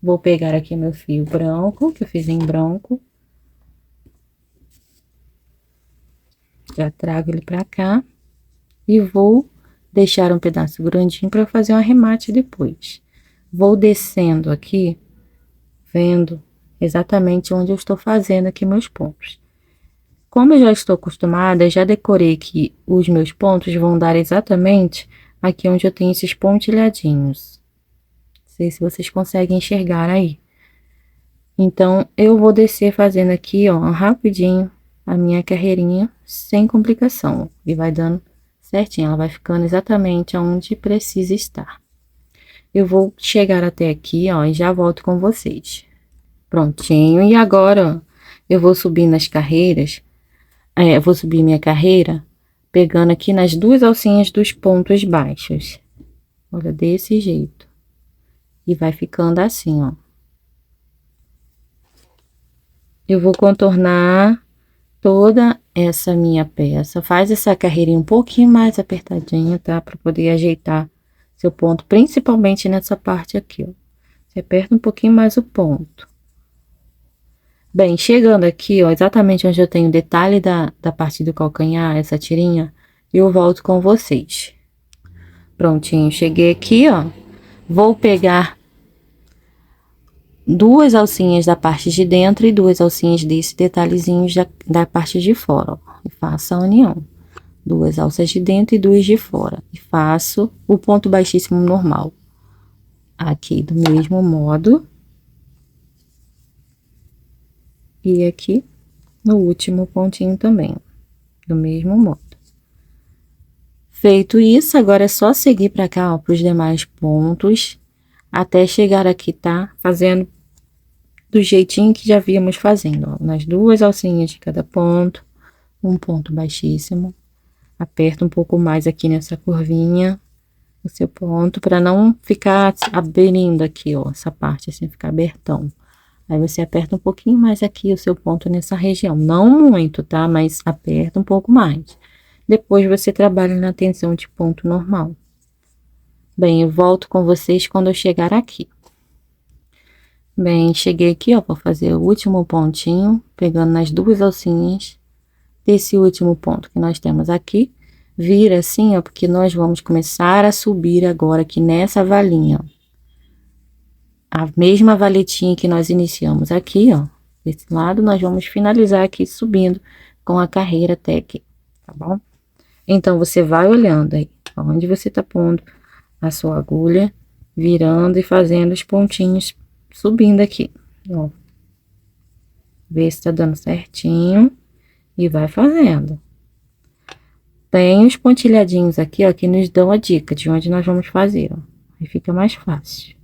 Vou pegar aqui meu fio branco, que eu fiz em branco. Já trago ele pra cá. E vou deixar um pedaço grandinho para fazer um arremate depois. Vou descendo aqui, vendo exatamente onde eu estou fazendo aqui meus pontos. Como eu já estou acostumada, já decorei que os meus pontos vão dar exatamente aqui onde eu tenho esses pontilhadinhos. Não sei se vocês conseguem enxergar aí. Então, eu vou descer fazendo aqui, ó, rapidinho a minha carreirinha, sem complicação. E vai dando certinho, ela vai ficando exatamente onde precisa estar. Eu vou chegar até aqui, ó, e já volto com vocês. Prontinho, e agora, ó, eu vou subir nas carreiras, eu vou subir minha carreira, pegando aqui nas duas alcinhas dos pontos baixos. Olha, desse jeito. E vai ficando assim, ó. Eu vou contornar toda essa minha peça. Faz essa carreirinha um pouquinho mais apertadinha, tá? Para poder ajeitar seu ponto, principalmente nessa parte aqui, ó. Você aperta um pouquinho mais o ponto. Bem, chegando aqui, ó, exatamente onde eu tenho o detalhe da parte do calcanhar, essa tirinha, eu volto com vocês. Prontinho, cheguei aqui, ó. Vou pegar duas alcinhas da parte de dentro e duas alcinhas desse detalhezinho da parte de fora, ó. E faço a união. Duas alças de dentro e duas de fora. E faço o ponto baixíssimo normal. Aqui do mesmo modo. E aqui no último pontinho também, do mesmo modo. Feito isso, agora é só seguir para cá, ó, para os demais pontos, até chegar aqui, tá? Fazendo do jeitinho que já víamos fazendo, ó, nas duas alcinhas de cada ponto, um ponto baixíssimo. Aperta um pouco mais aqui nessa curvinha, o seu ponto, para não ficar abrindo aqui, ó, essa parte assim, ficar abertão. Aí, você aperta um pouquinho mais aqui o seu ponto nessa região. Não muito, tá? Mas aperta um pouco mais. Depois, você trabalha na tensão de ponto normal. Bem, eu volto com vocês quando eu chegar aqui. Bem, cheguei aqui, ó, para fazer o último pontinho, pegando nas duas alcinhas desse último ponto que nós temos aqui. Vira assim, ó, porque nós vamos começar a subir agora aqui nessa valinha, ó. a mesma valetinha que nós iniciamos aqui, ó. Desse lado, nós vamos finalizar aqui subindo com a carreira até aqui, tá bom? Então, você vai olhando aí, onde você tá pondo a sua agulha, virando e fazendo os pontinhos subindo aqui, ó. Vê se tá dando certinho e vai fazendo. Tem os pontilhadinhos aqui, ó, que nos dão a dica de onde nós vamos fazer, ó. Aí fica mais fácil.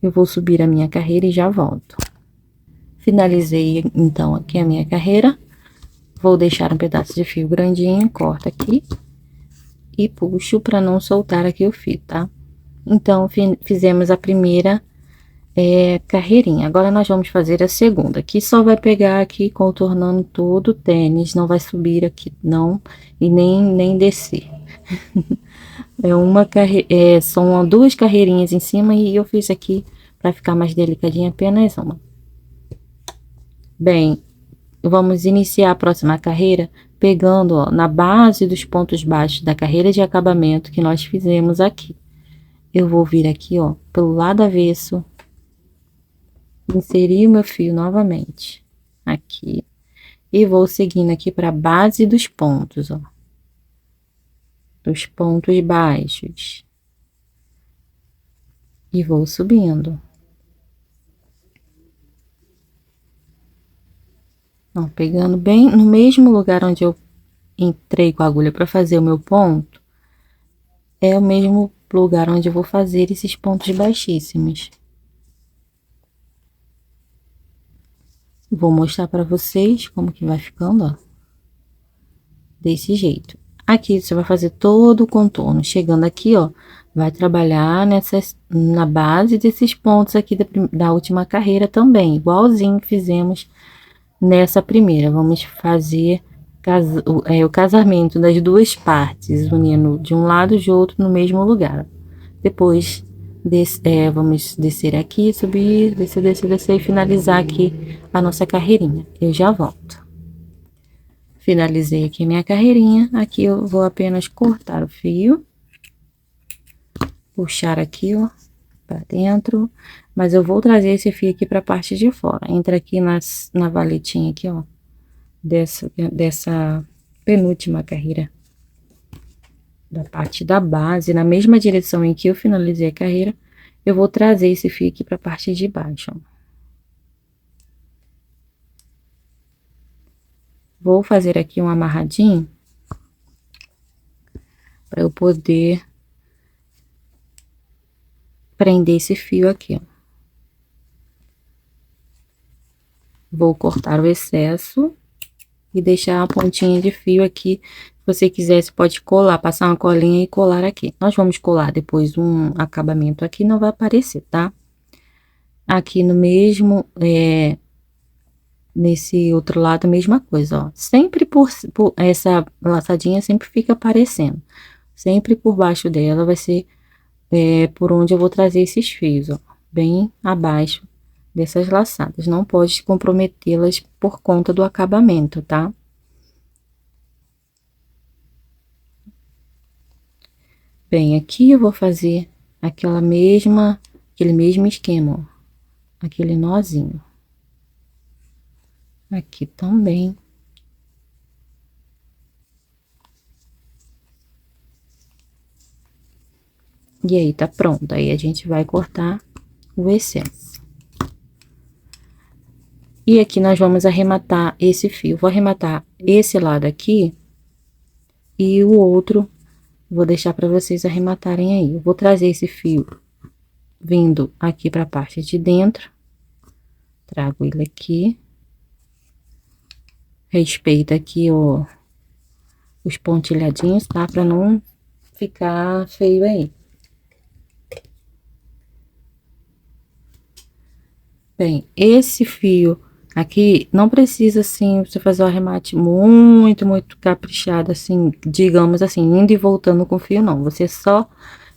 Eu vou subir a minha carreira e já volto. Finalizei, então, aqui a minha carreira. Vou deixar um pedaço de fio grandinho, corto aqui. E puxo para não soltar aqui o fio, tá? Então, fizemos a primeira carreirinha. Agora, nós vamos fazer a segunda. Aqui só vai pegar aqui, contornando todo o tênis. Não vai subir aqui, não. E nem descer. São duas carreirinhas em cima e eu fiz aqui para ficar mais delicadinha apenas uma. Bem, vamos iniciar a próxima carreira pegando, ó, na base dos pontos baixos da carreira de acabamento que nós fizemos aqui. Eu vou vir aqui, ó, pelo lado avesso, inserir o meu fio novamente aqui e vou seguindo aqui para a base dos pontos, ó, dos pontos baixos, e vou subindo. Ó, pegando bem no mesmo lugar onde eu entrei com a agulha para fazer o meu ponto, é o mesmo lugar onde eu vou fazer esses pontos baixíssimos. Vou mostrar para vocês como que vai ficando, ó. Desse jeito. Aqui você vai fazer todo o contorno. Chegando aqui, ó, vai trabalhar na base desses pontos aqui da última carreira também, igualzinho que fizemos nessa primeira. Vamos fazer o casamento das duas partes, unindo de um lado e de outro no mesmo lugar. Depois, vamos descer aqui, subir, descer, descer, descer e finalizar aqui a nossa carreirinha. Eu já volto. Finalizei aqui minha carreirinha. Aqui eu vou apenas cortar o fio, puxar aqui, ó, para dentro, mas eu vou trazer esse fio aqui para a parte de fora. Entra aqui na valetinha aqui, ó, dessa penúltima carreira, da parte da base, na mesma direção em que eu finalizei a carreira, eu vou trazer esse fio aqui para a parte de baixo, ó. Vou fazer aqui um amarradinho para eu poder prender esse fio aqui, ó. Vou cortar o excesso e deixar a pontinha de fio aqui. Se você quiser, você pode colar, passar uma colinha e colar aqui. Nós vamos colar depois um acabamento aqui, não vai aparecer, tá? Aqui no mesmo, nesse outro lado, a mesma coisa, ó. Sempre por essa laçadinha sempre fica aparecendo. Sempre por baixo dela vai ser por onde eu vou trazer esses fios, ó. Bem abaixo dessas laçadas. Não pode comprometê-las por conta do acabamento, tá? Bem, aqui eu vou fazer aquele mesmo esquema, ó. Aquele nozinho. Aqui também. E aí, tá pronto. Aí, a gente vai cortar o excesso. E aqui, nós vamos arrematar esse fio. Vou arrematar esse lado aqui e o outro, vou deixar para vocês arrematarem aí. Eu vou trazer esse fio vindo aqui para a parte de dentro. Trago ele aqui. Respeita aqui, ó, os pontilhadinhos, tá? Pra não ficar feio aí. Bem, esse fio aqui não precisa, assim, você fazer o arremate muito caprichado, assim, digamos assim, indo e voltando com o fio, não. Você só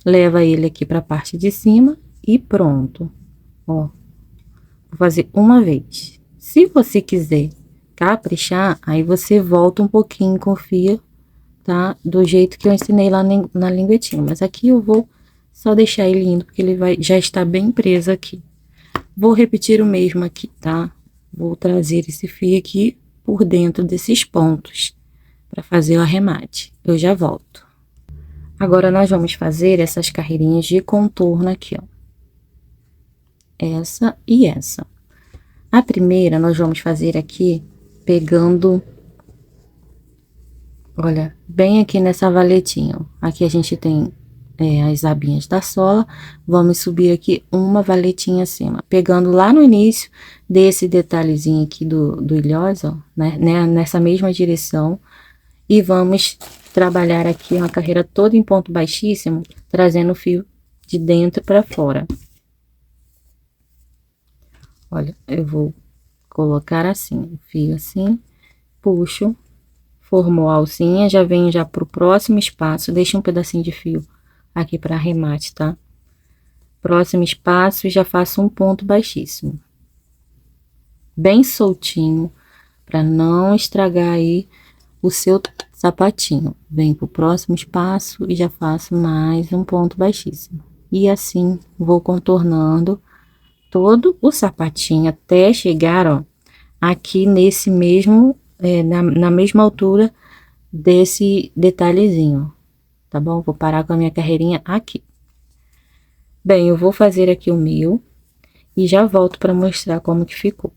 leva ele aqui pra parte de cima e pronto. Ó, vou fazer uma vez. Se você quiser caprichar, aí você volta um pouquinho com o fio, tá? Do jeito que eu ensinei lá na linguetinha. Mas aqui eu vou Só deixar ele indo, porque ele já está bem preso aqui. Vou repetir o mesmo aqui, tá? Vou trazer esse fio aqui por dentro desses pontos, para fazer o arremate. Eu já volto. Agora, nós vamos fazer essas carreirinhas de contorno aqui, ó. Essa e essa. A primeira, nós vamos fazer aqui, pegando, olha, bem aqui nessa valetinha, ó. Aqui a gente tem as abinhas da sola, vamos subir aqui uma valetinha acima, pegando lá no início desse detalhezinho aqui do ilhós, ó, né, nessa mesma direção, e vamos trabalhar aqui uma carreira toda em ponto baixíssimo, trazendo o fio de dentro para fora. Olha, eu vou colocar assim, o fio assim, puxo, formou a alcinha, já venho já pro próximo espaço, deixa um pedacinho de fio aqui para arremate, tá? Próximo espaço, já faço um ponto baixíssimo. Bem soltinho, para não estragar aí o seu sapatinho. Venho pro próximo espaço e já faço mais um ponto baixíssimo. E assim, vou contornando todo o sapatinho até chegar, ó, aqui nesse mesmo, na mesma altura desse detalhezinho, tá bom? Vou parar com a minha carreirinha aqui. Bem, eu vou fazer aqui o meu e já volto para mostrar como que ficou.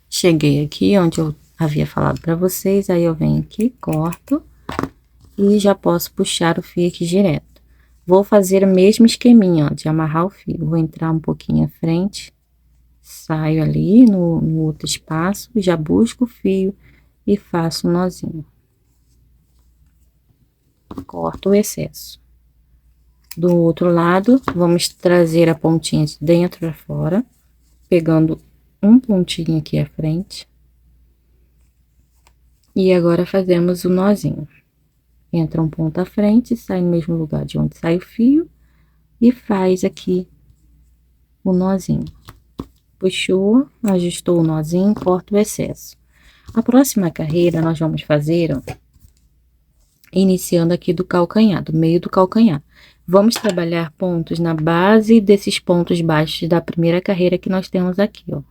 Cheguei aqui onde eu havia falado para vocês, aí eu venho aqui, corto e já posso puxar o fio aqui direto. Vou fazer o mesmo esqueminha, ó, de amarrar o fio. Vou entrar um pouquinho à frente, saio ali no outro espaço, já busco o fio e faço um nozinho. Corto o excesso. Do outro lado, vamos trazer a pontinha de dentro para fora, pegando um pontinho aqui à frente. E agora fazemos o nozinho. Entra um ponto à frente, sai no mesmo lugar de onde sai o fio e faz aqui o nozinho. Puxou, ajustou o nozinho, corta o excesso. A próxima carreira nós vamos fazer, ó, iniciando aqui do calcanhar, do meio do calcanhar. Vamos trabalhar pontos na base desses pontos baixos da primeira carreira que nós temos aqui, ó.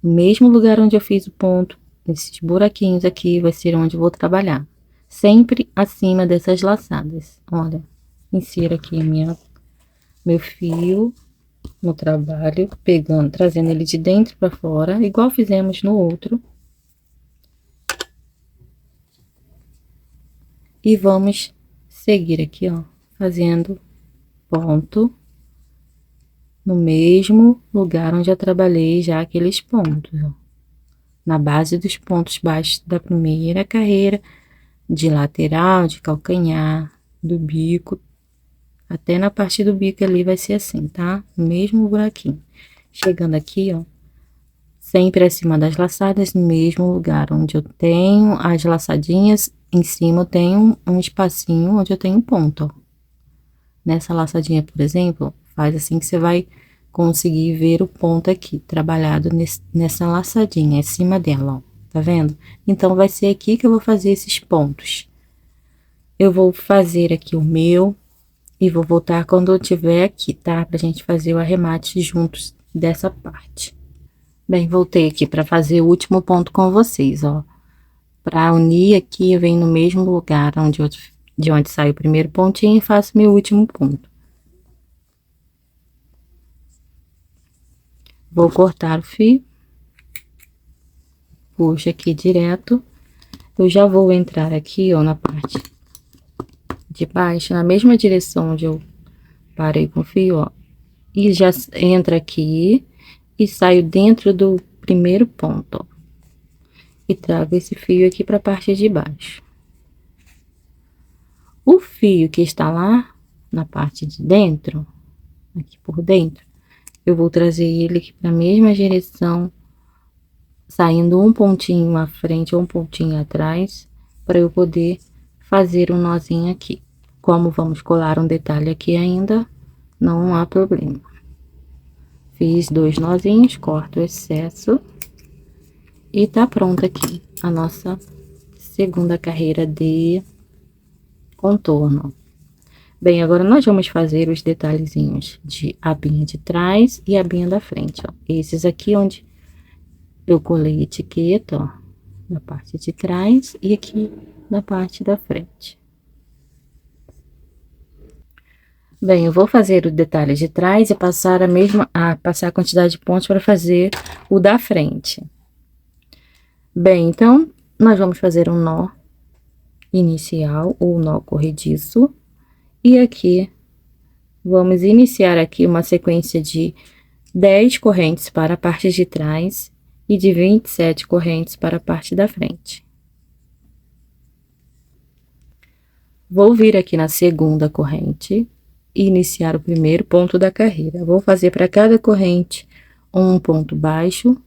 No mesmo lugar onde eu fiz o ponto, esses buraquinhos aqui vai ser onde eu vou trabalhar. Sempre acima dessas laçadas. Olha, insiro aqui meu fio no trabalho, pegando, trazendo ele de dentro para fora, igual fizemos no outro. E vamos seguir aqui, ó, fazendo ponto no mesmo lugar onde eu trabalhei já aqueles pontos, ó. Na base dos pontos baixos da primeira carreira, de lateral, de calcanhar, do bico, até na parte do bico ali vai ser assim, tá? O mesmo buraquinho. Chegando aqui, ó, sempre acima das laçadas, no mesmo lugar onde eu tenho as laçadinhas, em cima eu tenho um espacinho onde eu tenho um ponto, ó. Nessa laçadinha, por exemplo, faz assim que você vai conseguir ver o ponto aqui, trabalhado nessa laçadinha, acima dela, ó, tá vendo? Então, vai ser aqui que eu vou fazer esses pontos. Eu vou fazer aqui o meu e vou voltar quando eu tiver aqui, tá? Pra gente fazer o arremate juntos dessa parte. Bem, voltei aqui para fazer o último ponto com vocês, ó. Para unir aqui, eu venho no mesmo lugar de onde sai o primeiro pontinho e faço meu último ponto. Vou cortar o fio. Puxo aqui direto. Eu já vou entrar aqui, ó, na parte de baixo, na mesma direção onde eu parei com o fio, ó. E já entra aqui e saio dentro do primeiro ponto, ó. E trago esse fio aqui para a parte de baixo. O fio que está lá na parte de dentro, aqui por dentro, eu vou trazer ele aqui para a mesma direção, saindo um pontinho à frente ou um pontinho atrás, para eu poder fazer um nozinho aqui. Como vamos colar um detalhe aqui ainda, não há problema. Fiz 2 nozinhos, corto o excesso E tá pronta aqui a nossa segunda carreira de contorno. Bem, agora nós vamos fazer os detalhezinhos de abinha de trás e abinha da frente, ó. Esses aqui onde eu colei etiqueta, ó, na parte de trás e aqui na parte da frente. Bem, eu vou fazer o detalhe de trás e passar passar a quantidade de pontos para fazer o da frente. Bem, então, nós vamos fazer um nó inicial ou nó corrediço. E aqui, vamos iniciar aqui uma sequência de 10 correntes para a parte de trás e de 27 correntes para a parte da frente. Vou vir aqui na segunda corrente e iniciar o primeiro ponto da carreira. Vou fazer para cada corrente um ponto baixo.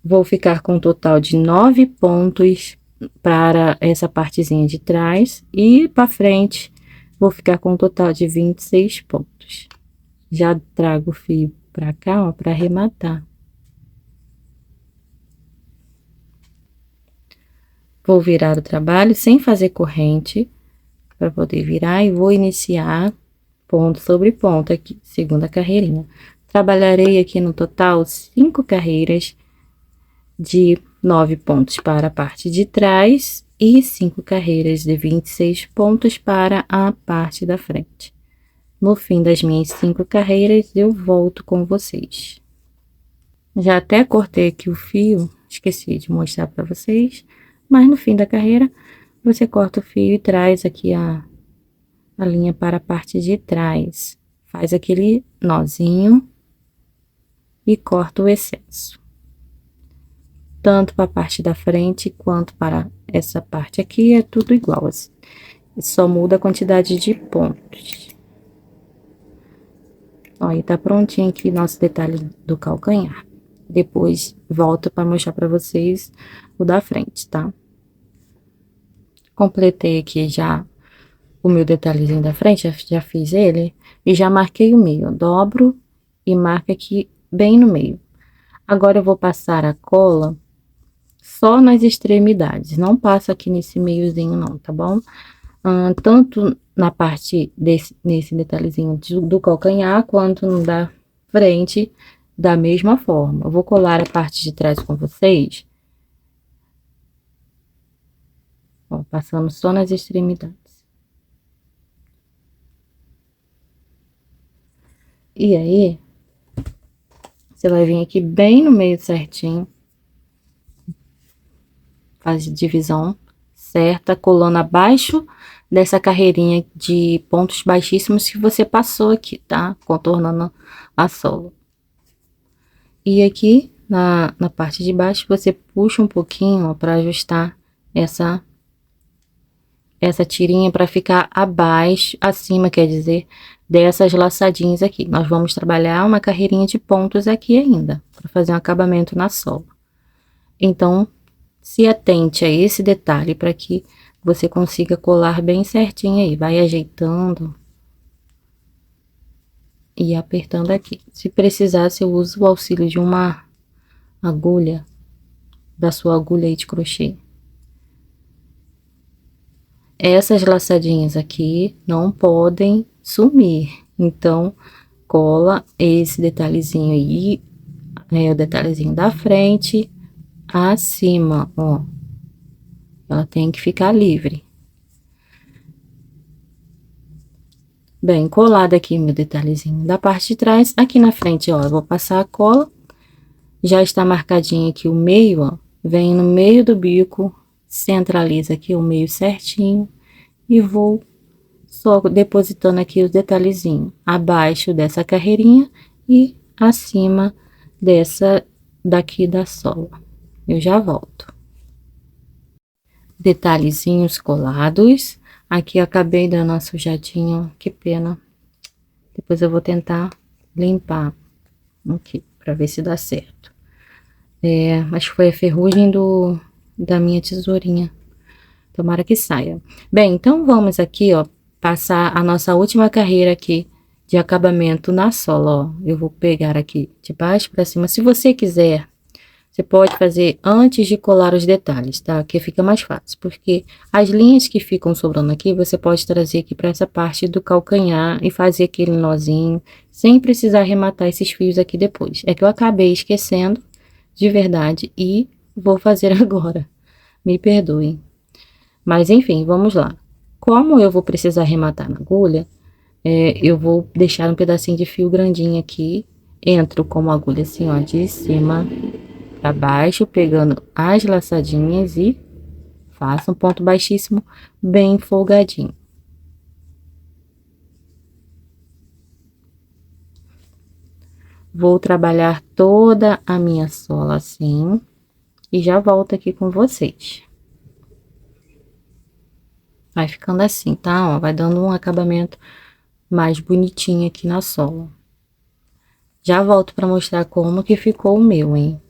Vou ficar com um total de 9 pontos para essa partezinha de trás e para frente vou ficar com um total de 26 pontos. Já trago o fio para cá, ó, para arrematar. Vou virar o trabalho sem fazer corrente, para poder virar, e vou iniciar ponto sobre ponto aqui, segunda carreirinha. Trabalharei aqui no total 5 carreiras de 9 pontos para a parte de trás e 5 carreiras de 26 pontos para a parte da frente. No fim das minhas 5 carreiras, eu volto com vocês. Já até cortei aqui o fio, esqueci de mostrar para vocês, mas no fim da carreira, você corta o fio e traz aqui a linha para a parte de trás. Faz aquele nozinho e corta o excesso. Tanto para a parte da frente quanto para essa parte aqui, é tudo igual, assim. Só muda a quantidade de pontos. Ó, e tá prontinho aqui nosso detalhe do calcanhar. Depois, volto para mostrar para vocês o da frente, tá? Completei aqui já o meu detalhezinho da frente, já fiz ele, e já marquei o meio. Dobro e marco aqui bem no meio. Agora, eu vou passar a cola só nas extremidades, não passo aqui nesse meiozinho não, tá bom? Tanto na parte nesse detalhezinho do calcanhar, quanto no da frente, da mesma forma. Eu vou colar a parte de trás com vocês, ó, passando só nas extremidades. E aí, você vai vir aqui bem no meio certinho, faz divisão certa, colando abaixo dessa carreirinha de pontos baixíssimos que você passou aqui, tá? Contornando a sola. E aqui, na parte de baixo, você puxa um pouquinho, ó, para ajustar essa tirinha para ficar abaixo, acima, quer dizer, dessas laçadinhas aqui. Nós vamos trabalhar uma carreirinha de pontos aqui ainda, para fazer um acabamento na sola. Então, se atente a esse detalhe para que você consiga colar bem certinho aí. Vai ajeitando e apertando aqui. Se precisar, você usa o auxílio de uma agulha, da sua agulha aí de crochê. Essas laçadinhas aqui não podem sumir, então cola esse detalhezinho aí, o detalhezinho da frente, acima, ó. Ela tem que ficar livre. Bem, colado aqui meu detalhezinho da parte de trás, aqui na frente, ó, eu vou passar a cola, já está marcadinho aqui o meio, ó, vem no meio do bico, centraliza aqui o meio certinho e vou só depositando aqui os detalhezinhos abaixo dessa carreirinha e acima dessa daqui da sola. Eu já volto. Detalhezinhos colados. Aqui eu acabei dando uma sujadinha, que pena. Depois eu vou tentar limpar aqui, pra ver se dá certo. Acho que foi a ferrugem da minha tesourinha. Tomara que saia. Bem, então vamos aqui, ó, passar a nossa última carreira aqui de acabamento na sola, ó. Eu vou pegar aqui de baixo pra cima. Se você quiser Você pode fazer antes de colar os detalhes, tá? Que fica mais fácil, porque as linhas que ficam sobrando aqui, você pode trazer aqui para essa parte do calcanhar e fazer aquele nozinho, sem precisar arrematar esses fios aqui depois. É que eu acabei esquecendo, de verdade, e vou fazer agora. Me perdoem. Mas, enfim, vamos lá. Como eu vou precisar arrematar na agulha, eu vou deixar um pedacinho de fio grandinho aqui. Entro com a agulha assim, ó, de cima para baixo, pegando as laçadinhas e faço um ponto baixíssimo bem folgadinho. Vou trabalhar toda a minha sola assim e já volto aqui com vocês. Vai ficando assim, tá? Ó, vai dando um acabamento mais bonitinho aqui na sola. Já volto para mostrar como que ficou o meu, hein?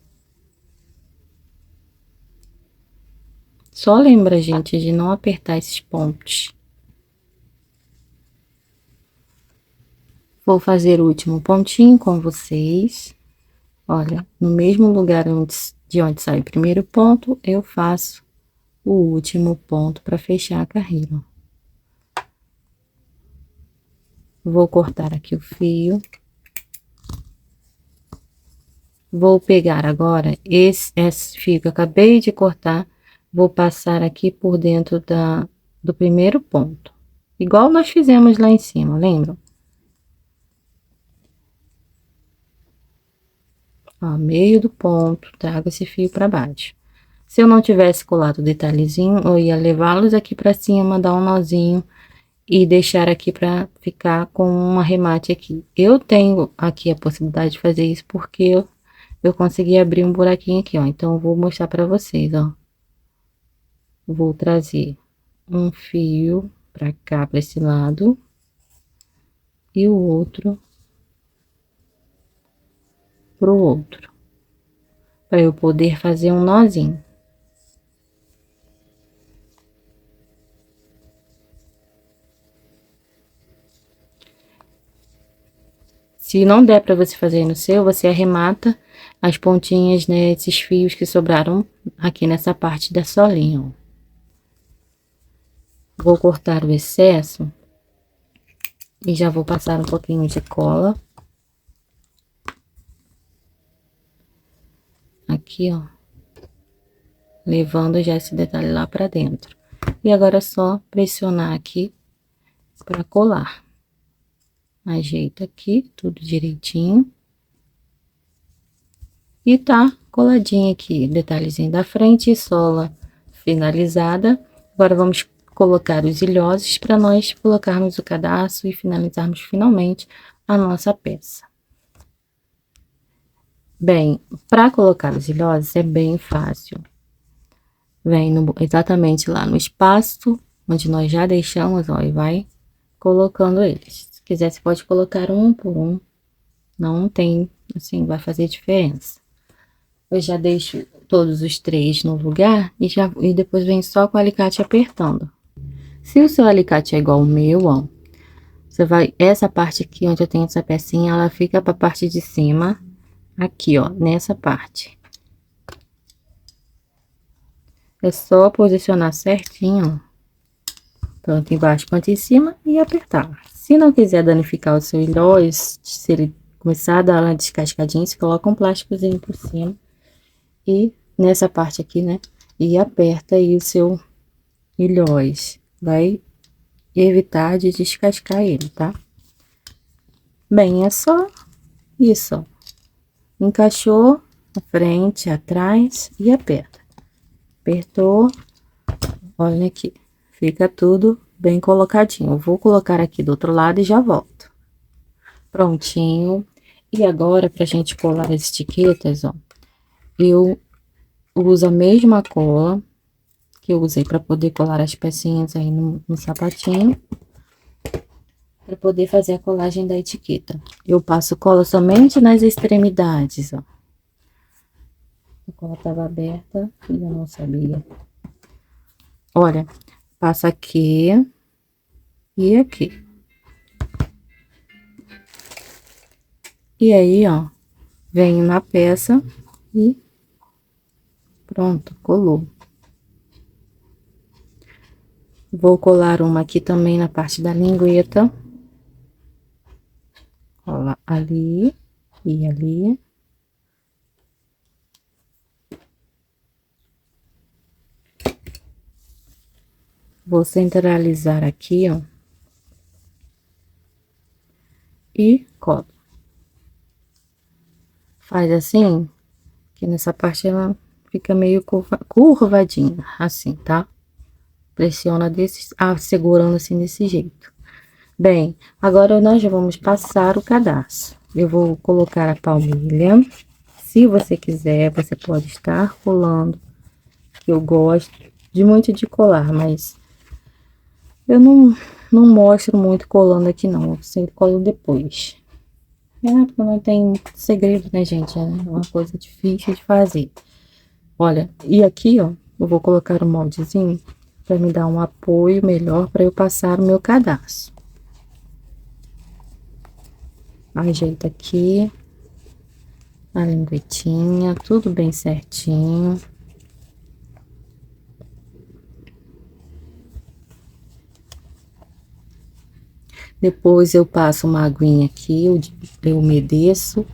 Só lembra, gente, de não apertar esses pontos. Vou fazer o último pontinho com vocês. Olha, no mesmo lugar de onde sai o primeiro ponto, eu faço o último ponto para fechar a carreira. Vou cortar aqui o fio. Vou pegar agora esse fio que eu acabei de cortar, vou passar aqui por dentro do primeiro ponto. Igual nós fizemos lá em cima, lembram? Ó, meio do ponto, trago esse fio para baixo. Se eu não tivesse colado o detalhezinho, eu ia levá-los aqui para cima, dar um nozinho e deixar aqui para ficar com um arremate aqui. Eu tenho aqui a possibilidade de fazer isso porque eu consegui abrir um buraquinho aqui, ó. Então, eu vou mostrar para vocês, ó. Vou trazer um fio para cá, para esse lado, e o outro pro outro, para eu poder fazer um nozinho. Se não der para você fazer no seu, você arremata as pontinhas, né, esses fios que sobraram aqui nessa parte da solinha, ó. Vou cortar o excesso e já vou passar um pouquinho de cola. Aqui, ó. Levando já esse detalhe lá pra dentro. E agora é só pressionar aqui pra colar. Ajeita aqui, tudo direitinho. E tá coladinho aqui, detalhezinho da frente e sola finalizada. Agora, vamos colocar os ilhosos para nós colocarmos o cadarço e finalizarmos finalmente a nossa peça. Bem, para colocar os ilhosos é bem fácil. Vem exatamente lá no espaço onde nós já deixamos, ó, e vai colocando eles. Se quiser, você pode colocar um por um. Não tem, assim, vai fazer diferença. Eu já deixo todos os três no lugar e depois vem só com o alicate apertando. Se o seu alicate é igual ao meu, ó, você vai, essa parte aqui onde eu tenho essa pecinha, ela fica pra parte de cima, aqui, ó, nessa parte. É só posicionar certinho, ó, tanto embaixo quanto em cima, e apertar. Se não quiser danificar o seu ilhós, se ele começar a dar uma descascadinha, você coloca um plásticozinho por cima. E nessa parte aqui, né? E aperta aí o seu ilhós. Vai evitar de descascar ele, tá? Bem, é só isso, ó. Encaixou a frente, atrás e aperta. Apertou, olha aqui. Fica tudo bem colocadinho. Eu vou colocar aqui do outro lado e já volto. Prontinho. E agora, pra gente colar as etiquetas, ó, eu uso a mesma cola que eu usei para poder colar as pecinhas aí no sapatinho, para poder fazer a colagem da etiqueta. Eu passo cola somente nas extremidades, ó. A cola tava aberta e eu não sabia. Olha, passa aqui e aqui. E aí, ó, venho na peça e Pronto, colou. Vou colar uma aqui também na parte da lingueta. Cola ali e ali. Vou centralizar aqui, ó. E colo. Faz assim, que nessa parte ela fica meio curvadinha, assim, tá? Pressiona desse, segurando assim desse jeito. Bem, agora nós já vamos passar o cadastro. Eu vou colocar a palmilha. Se você quiser, você pode estar colando. Eu gosto de muito de colar, mas eu não mostro muito colando aqui não. Eu sempre colo depois. Porque não tem segredo, né, gente? É uma coisa difícil de fazer. Olha, e aqui, ó, eu vou colocar o moldezinho para me dar um apoio melhor para eu passar o meu cadastro. Ajeita aqui a linguetinha, tudo bem certinho. Depois eu passo uma aguinha aqui, eu umedeço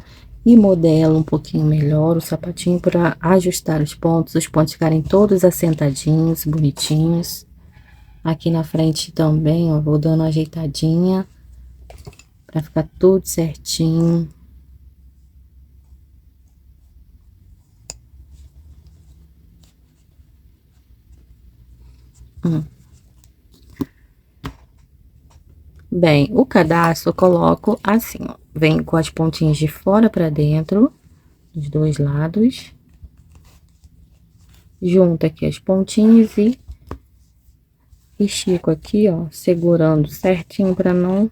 e modelo um pouquinho melhor o sapatinho para ajustar os pontos ficarem todos assentadinhos, bonitinhos. Aqui na frente também, ó, vou dando uma ajeitadinha para ficar tudo certinho. Bem, o cadastro eu coloco assim, ó, vem com as pontinhas de fora para dentro, dos dois lados. Junto aqui as pontinhas e estico aqui, ó, segurando certinho para não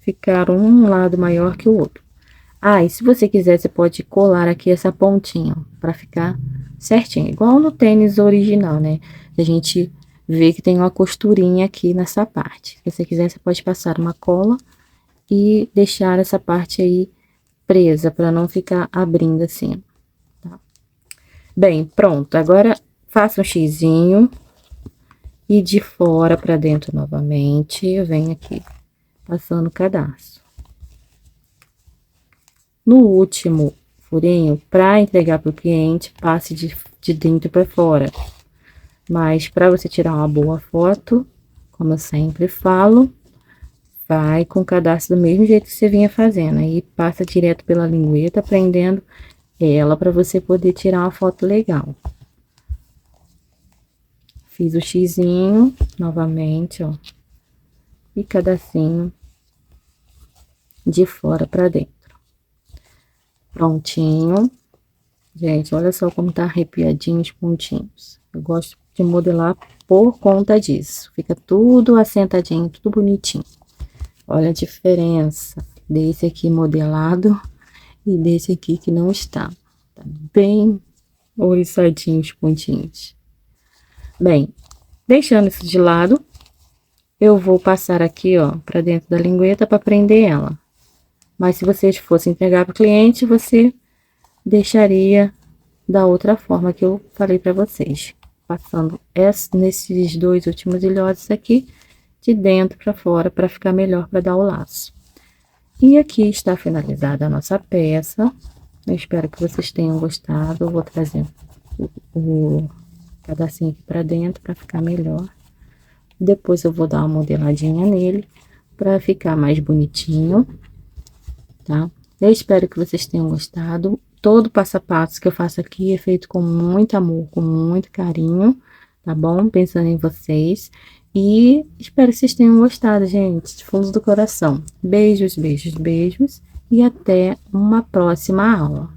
ficar um lado maior que o outro. Ah, e se você quiser, você pode colar aqui essa pontinha, ó, para ficar certinho, igual no tênis original, né? A gente vê que tem uma costurinha aqui nessa parte. Se você quiser, você pode passar uma cola e deixar essa parte aí presa, para não ficar abrindo assim, tá? Bem, pronto. Agora, faça um xizinho e de fora para dentro novamente, eu venho aqui, passando o cadastro. No último furinho, para entregar para o cliente, passe de dentro para fora. Mas para você tirar uma boa foto, como eu sempre falo, vai com o cadastro do mesmo jeito que você vinha fazendo. Aí passa direto pela lingueta, prendendo ela para você poder tirar uma foto legal. Fiz o xizinho novamente, ó. E cadastrinho de fora para dentro. Prontinho. Gente, olha só como tá arrepiadinho os pontinhos. Eu gosto de modelar por conta disso. Fica tudo assentadinho, tudo bonitinho. Olha a diferença desse aqui modelado e desse aqui que não está. Tá bem oriçadinho os pontinhos. Bem, deixando isso de lado, eu vou passar aqui, ó, pra dentro da lingueta para prender ela. Mas se vocês fossem entregar para o cliente, você deixaria da outra forma que eu falei para vocês. Passando nesses dois últimos ilhotes aqui, de dentro para fora, para ficar melhor para dar o laço. E aqui está finalizada a nossa peça. Eu espero que vocês tenham gostado. Eu vou trazer o pedacinho aqui para dentro para ficar melhor. Depois eu vou dar uma modeladinha nele para ficar mais bonitinho, tá? Eu espero que vocês tenham gostado. Todo passo a passo que eu faço aqui é feito com muito amor, com muito carinho, tá bom? Pensando em vocês. E espero que vocês tenham gostado, gente, de fundo do coração. Beijos, beijos, beijos. E até uma próxima aula.